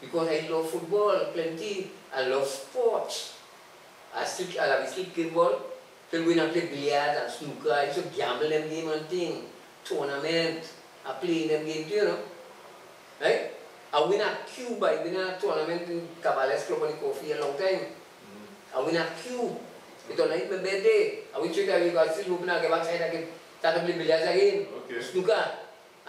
Because I love football plenty. I love sports. I love kicking ball. So when I play billiards and snooker, I used to gamble them game and thing. Tournament. I play in them games, you know. Right? I win at Cuba. I win a tournament in Caballes Club and Coffee a long time. I win at Cuba. It was like my birthday. I went straight away, I still open, I get backside, I can start to play billiards again. Okay. Snooker.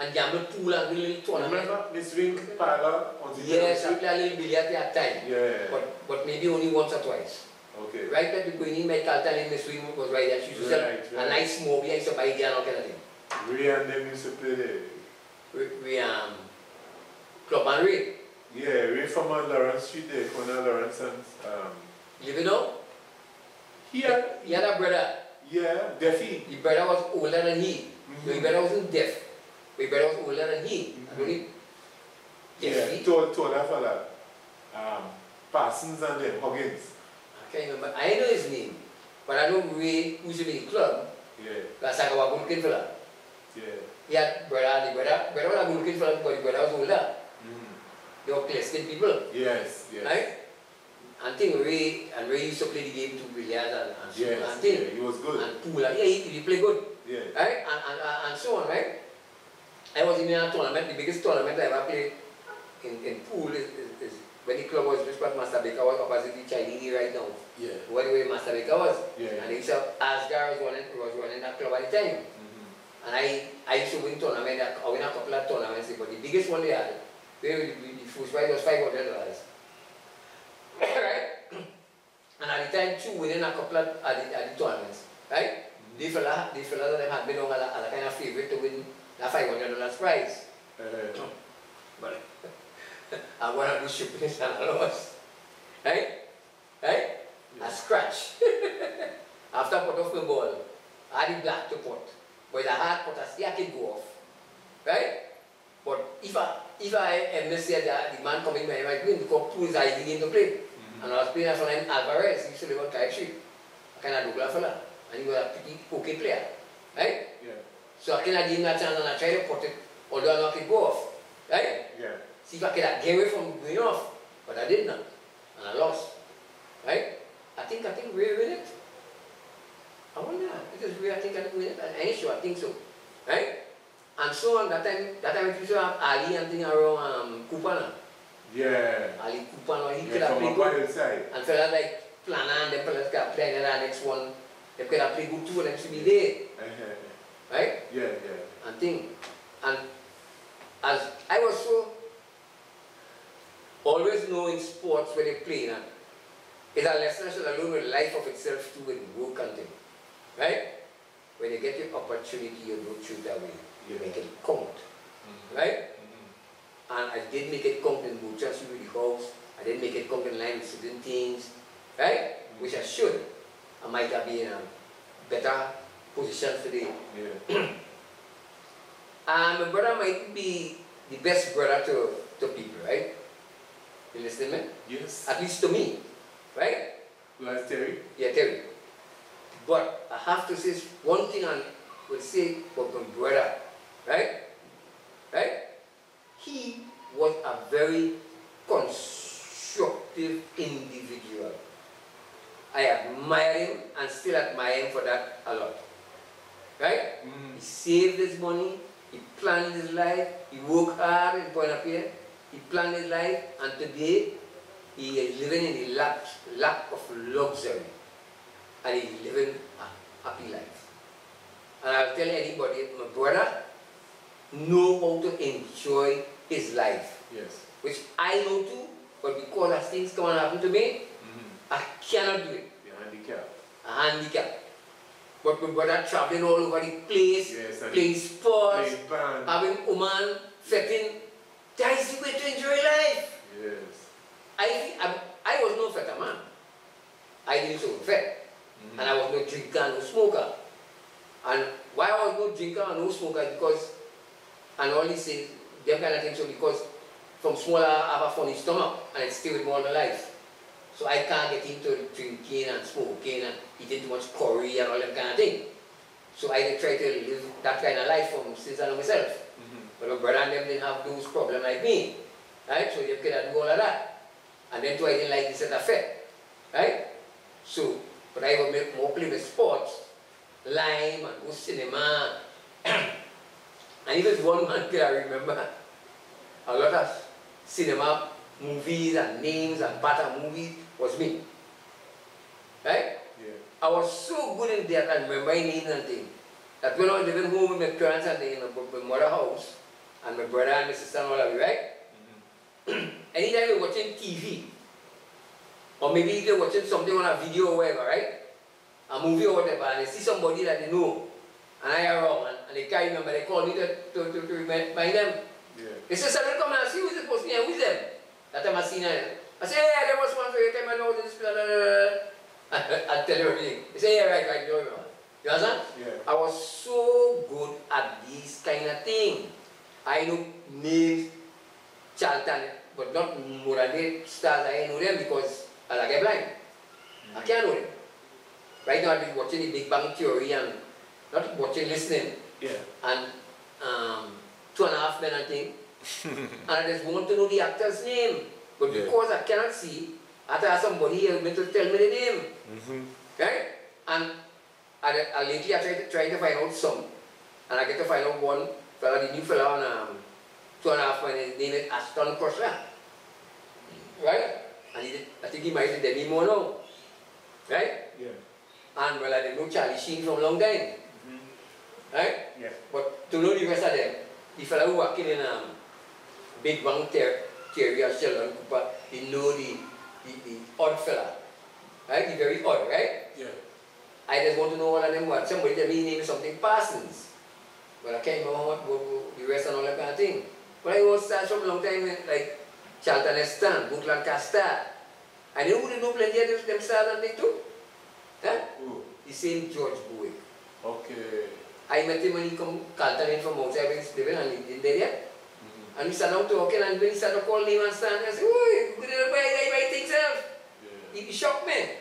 And gamble pool and do a little tournament. Remember Miss Ring Parlor on the Yes, I play a little billiard at time. Yeah. But maybe only once or twice. Okay. Right at the beginning, my Carlton in the swing was right there. She used to sell a nice movie, I used to buy it and all kind of thing. Ray and them used to play there. We Club and Ray. Yeah, Ray from Lawrence Street there, Corner Lawrence and You know? He had a brother. Yeah, Deafy. His brother was older than he. So his brother wasn't deaf. His brother was older than he. Yeah, taller fella. Parsons and then Huggins. I can't remember. I know his name. But I know Ray, who used to be in the club. Yeah. That's like a good looking fella. Yeah. He had brother was a good looking fella, but his brother was older. They were clear-skinned people. Yes, yes. Right? And Ray used to play the game too, billiards and so yes, on. And yeah, he was good. And pool. Yeah, he played good. Yeah. Right? And so on, right? I was in a tournament, the biggest tournament I ever played in pool is when the club was just what Master Baker was opposite the Chinese right now. Yeah. Where the way Master Baker was. Yeah. And they used to Asgar was running that club at the time. And I used to win tournament, I win a couple of tournaments, but the biggest one they had, the first prize was $500. Right? And at the time too, winning a couple of at the tournaments. Right? The fella that had been on as a kind of favorite to win that $500 prize. But I won a good shipping and I lost. Right? Right? Yeah. A scratch. After I put off my ball, I had the black to put. But the hard put, I can go off. Right? But if I miss the man coming by my green, because two is I begin to play. And I was playing a fella in Alvarez, he used to live on Kite Street. A kind of Douglas fella. And he was a pretty poking player. Right? Yeah. So I cannot give him that chance and I tried to put it, although I could go off. Right? Yeah. See if I could get away from going off. But I did not. And I lost. Right? I think Ray win it. I wonder. It is Ray, I think I win it. I ain't sure, I think so. Right? And so on, that time we used to have Ali and thing around Kupana. Yeah. Ali Kupana, he could have played good. And fellas like Plana and them fellas could have played in the next one. They could have played good too and them should be there. Right? Yeah, yeah. And thing. And as I was so always knowing sports where they play, it's a lesson I should have learned with life of itself too, with work and thing. Right? When you get the opportunity, you don't shoot away. You make it count. Right? And I did make it count in Butchers with the house. I didn't make it count in line with certain things. Right? Which I should. I might have been in a better position today. Yeah. And my brother might be the best brother to people, right? You listen to me? Yes. At least to me. Right? Like Terry? Yeah, Terry. But I have to say one thing I will say about my brother. Right? Right? He was a very constructive individual. I admire him and still admire him for that a lot. Right? He saved his money, he planned his life, he worked hard in Point of Pierre, he planned his life, and today he is living in the lack of luxury. And he's living a happy life. And I'll tell anybody, my brother know how to enjoy his life. Yes. Which I know too, but because as things come and happen to me, I cannot do it. You're handicapped. A handicap. But my brother traveling all over the place, yes, playing sports, playing band. having woman, fetting. That is the way to enjoy life. Yes. I was no fetter man. I didn't so fet. And I was no drinker, no smoker. And why I was no drinker and no smoker is because, and all these things, them kind of things, so because from small I have a funny stomach and it stay with me all my life. So I can't get into drinking and smoking and eating too much curry and all that kind of thing. So I try to live that kind of life since I know myself. But my brother and them didn't have those problems like me. Right? So they could do all of that. And then too I didn't like this at effect. Right? So, but I would make more play with sports, lime and go cinema. And even one man could I remember a lot of cinema movies and names and pattern movies was me. Right? Yeah. I was so good in that and remembering names and things that when I was living home with my parents and they in my mother's house and my brother and my sister and all of you, right? Anytime you're watching TV or maybe they're watching something on a video or whatever, right? A movie or whatever, and they see somebody that they know and I are wrong and they can't remember, they call me to remind them. Yeah. They say, "Sir, come and see who's supposed to be and who's them?" That time I seen it. I say, "Yeah, there was one for you, time I know this, blah, blah, blah." I'll tell you everything. They say, "Yeah, right, you remember." You understand? Yeah. I was so good at these kind of things. I know names, Charlton, but not more than the stars. I know them because I get blind. I can't know them. Right now I've been watching the Big Bang Theory and not watching, listening. Yeah. And 2.5 Men and thing. And I just want to know the actor's name. But because I cannot see, I have to ask somebody here to tell me the name. Right? And lately I try to find out some. And I get to find out one fella, the new fella on 2.5 Men, his name is Aston Crusher. Right? And I think he might be Demi Moore now. Right? Yeah. And well, I didn't know Charlie Sheen from a long time. Right? Yeah. But to know the rest of them, the fella who working in Big Bang Theory or Sheldon Cooper, he know the odd fella. Right? The very odd, right? Yeah. I just want to know all of them what. Somebody tell me his name is something Parsons. But I can't remember what the rest and all that kind of thing. But I was start from a long time like Charlton Heston, Book Lancaster. I know who they know plenty of them stars and they too. Huh? Who? The same George Bowie. Okay. I met him when he come Carlton in from outside when he's living and he didn't there yet. And we sat down talking and when he started to call name and stand, I said, "Oh, good enough, I think so." He shocked me.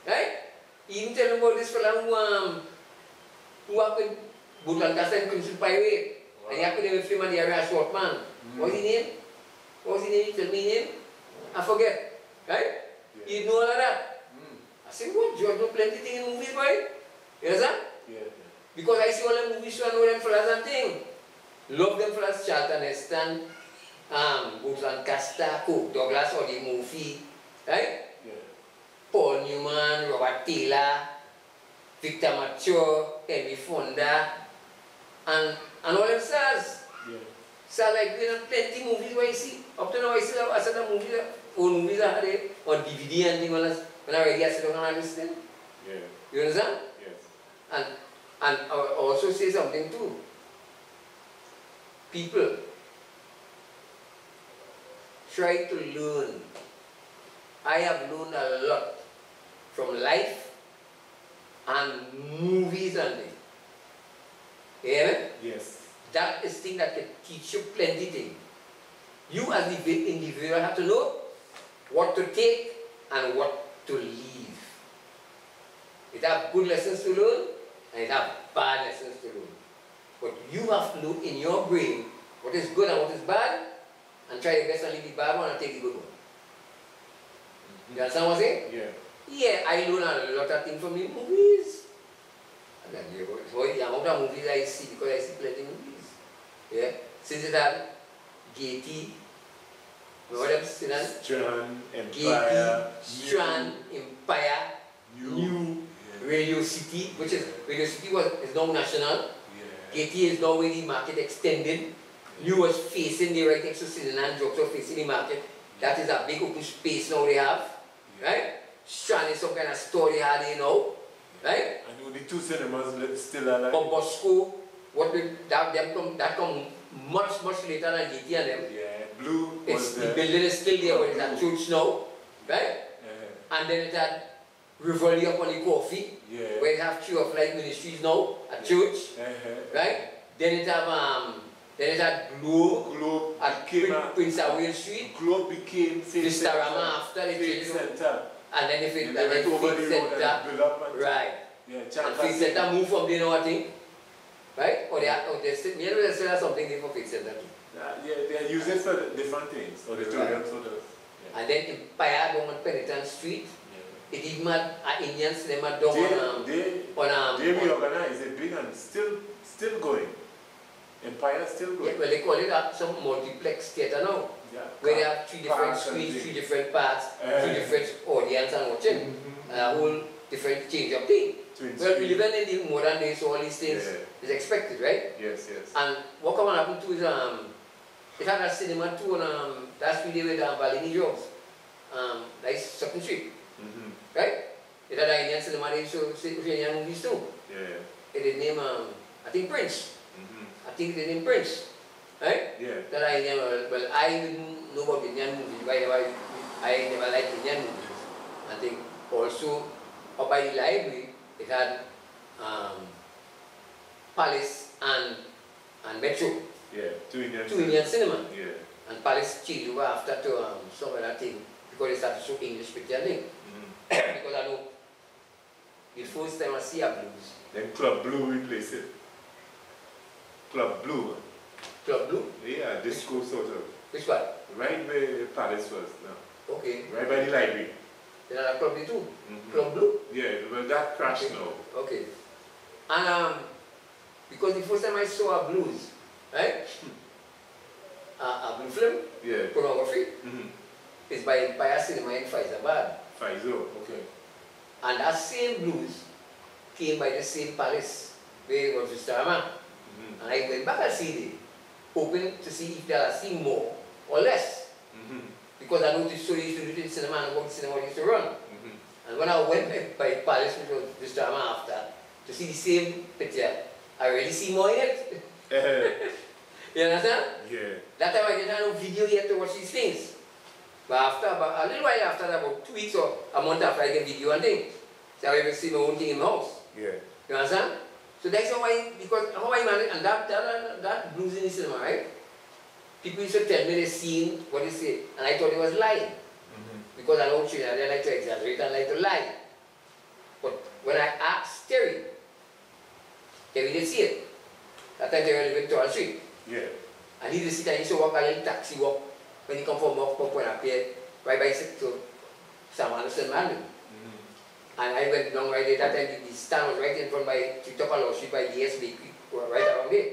Right? He even tell me about this fella who worked with Boot Lancaster and Crimson Pirate. Wow. And he happened to film on the area short man. What was his name? What was his name? Tell me his name. I forget. Right? You know all of that. I said, "What? George know plenty things in movies, boy." You understand? Yeah. Because I see all the movies, so I know them fellas and things. Love them fellas, Charlton Heston, Boot Lancaster, Cook Douglas, or the movie, right? Yeah. Paul Newman, Robert Taylor, Victor Mature, Henry Fonda, and all them stars. Yeah. So like we have plenty movies where I see. Up to now I see I said the movies, old movies I had on DVD and things when I already sit down and listen. Yeah. You understand? Yes. And I will also say something too. People try to learn. I have learned a lot from life and movies and things. Yeah? Yes. That is thing that can teach you plenty things. You as the individual have to know what to take and what to leave. It have good lessons to learn and it have bad lessons to learn. But you have to know in your brain what is good and what is bad and try your best to leave the bad one and take the good one. You understand what I'm saying? Yeah. Yeah, I learn a lot of things from the movies. And then so the amount of movies I see, because I see plenty of movies. Yeah. Since it had Gaiety, what else? Strand, Gaiety, Empire, Strand, Empire, New, Radio City, which is Radio City is now national. Gaiety is now where the market extended. New was facing the right next to Cinnamon, Jokes are facing the market. That is a big open space now they have. Right? Strand is some kind of store they had, you know. Right? I know the two cinemas still alive. But Bosco, that come much later than Gaiety and them. Yeah, Blue was the building is still there, but it's a church now. Right? And then it had Rivoli up on the coffee, where it have Tree of Life Ministries now, a church. Right? Then it had Globe at Prince Away Street. Globe became Vistarama after the Faith Center. And then Faith Center. Right. Yeah, and Faith Center moved from there, I think. Right? Or they still have something there for Faith Center too. Yeah, they use it for different things. Auditorium for the. And then Empire down on Penitent Street. It even had an Indian cinema down they reorganized it big and still going. Empire still going. Yeah, well, they call it some multiplex theatre now. Yeah. Where they have 3 different screens, 3 different parts, 3 different audience and watching. And a whole different change of thing. Well, we live in the modern days, so all these things is expected, right? Yes. And what can happen too is it had a cinema too on that street with Balini Jones. That's second street. Right? It had an Indian cinema, they show Indian movies too. Yeah. It is named, I think, Prince. I think it is named Prince. Right? Yeah. That I never, well, I didn't know about Indian movies, by the way. I never liked Indian movies. I think also, up by the library, it had Palace and Metro. Yeah, two Indian cinema. Yeah. And Palace changed over after to some other thing, because they started to show English picture thing. Because I know the first time I see a blues. Then Club Blue replaced it. Club Blue. Club Blue? Yeah, disco sort of. Which one? Right where Palace was now. Okay. Right by the library. Then I Club Blue too? Club Blue? Yeah, well that crashed now. Okay. And because the first time I saw a blues, right? A blue film, pornography, is by Empire Cinema in Faizabad. Okay. And that same blues came by the same Palace where it was Vistarama. And I went back and see it, hoping to see if there are seen more or less. Because I noticed so they used to do it in cinema and what the cinema used to run. And when I went by Palace, which was Vistarama after, to see the same picture, I already see more in it. You understand? Yeah. That time I didn't have no video yet to watch these things. But after about a little while after that, about 2 weeks or a month after I get video and things, so I even see my own thing in my house. Yeah. You understand? So that's how I managed, and that blues in the cinema, right? People used to tell me they seen what they say, and I thought it was lying. Because I know children, they like to exaggerate and like to lie. But when I asked Terry didn't see it. That time they were living in Torrance Street. Yeah. And he did see that he used to walk a little taxi walk when he come from Mock Pump and appeared right by to Sam Anderson Mandan. And I went down right there. That time the stand was right in front by Chitopalo Street by DS Bakery, right around there.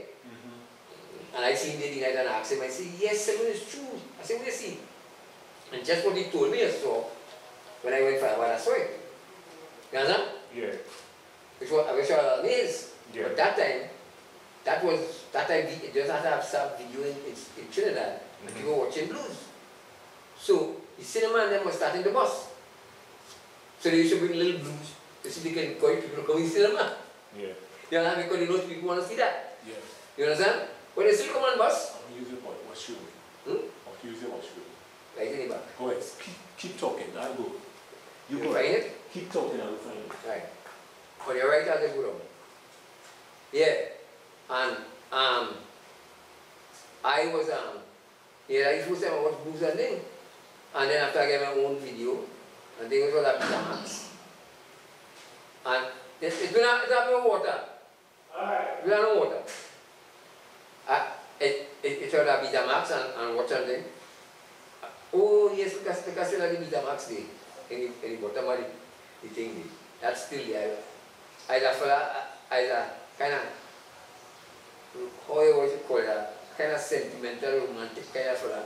And I seen the night and I asked him, I said, yes, SELWYN is true. I said, what do you see? And just what he told me I saw, when I went for a while, I saw it. You understand? Yeah. Which was, I was amazed. Yeah. But that time it just had to have some video in Trinidad, and people were watching blues. So the cinema and them was starting to bust. So they used to bring little blues to see if they can encourage people to come in cinema. Yeah. You know, because they know people want to see that. Yeah. You understand? But they still come on bus. I'll use it for what's you. I'll use it what's you. Right in the back. Go ahead. Keep talking. I'll go. You go. Find it? Keep talking. I'll find it. Right. On your right, I'll go down. Yeah. And I was the first time I watched blues and thing. And then after I get my own video, and things was at Max. And it's no water. Alright. We have no water. It was at Betamax and watch and thing. Oh yes, because the Betamax day in the bottom of it. the thing is. That's still there. As a fella, as a kind of, how you call it, kind of sentimental, romantic kind of fella.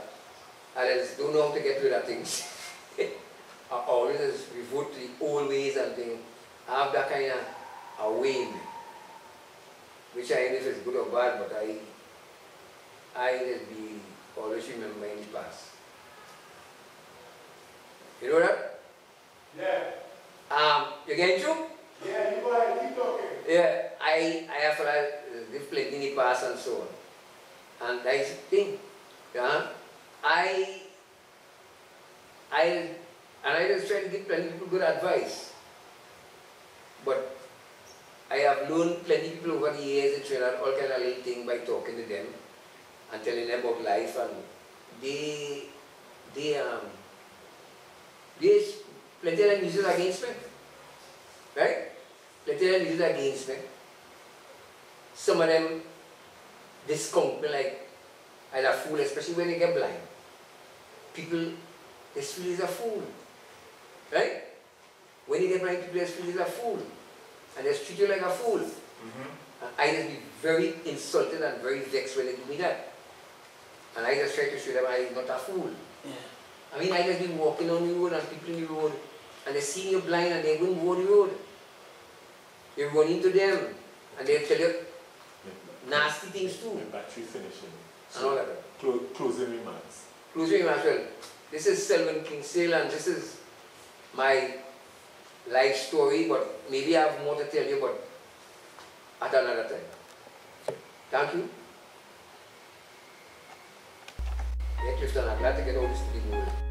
I just don't know how to get rid of things. I always revert to the old ways and things. I have that kind of a way in me, which I don't know if it's good or bad, but I just be always remembering the past. You know that? Yeah. You getting through? Yeah, you go ahead, keep talking. Yeah, I have lived plenty in the past and so on. And that is the thing. Yeah? I just try to give plenty of people good advice. But I have learned plenty of people over the years in Trinidad all kind of little things by talking to them and telling them about life, and there's plenty of them use it against me. Right? Plenty of them use it against me. Some of them discount me like I'm a fool, especially when they get blind. People, they feel he's a fool. Right? When you get blind, people just feel he's a fool. And they treat you like a fool. And I just be very insulted and very vexed when they do me that. And I just try to show them I'm not a fool. Yeah. I mean, I just be walking on the road and people in the road, and they see you blind and they wouldn't go on the road. You run into them and they tell you nasty things too. The battery finishing. And all that. Closing remarks. Closing remarks. Well, this is SELWYN KINGSALE and this is my life story, but maybe I have more to tell you, but at another time. Thank you. Yeah, Clifton, I'm glad to get all this to the world.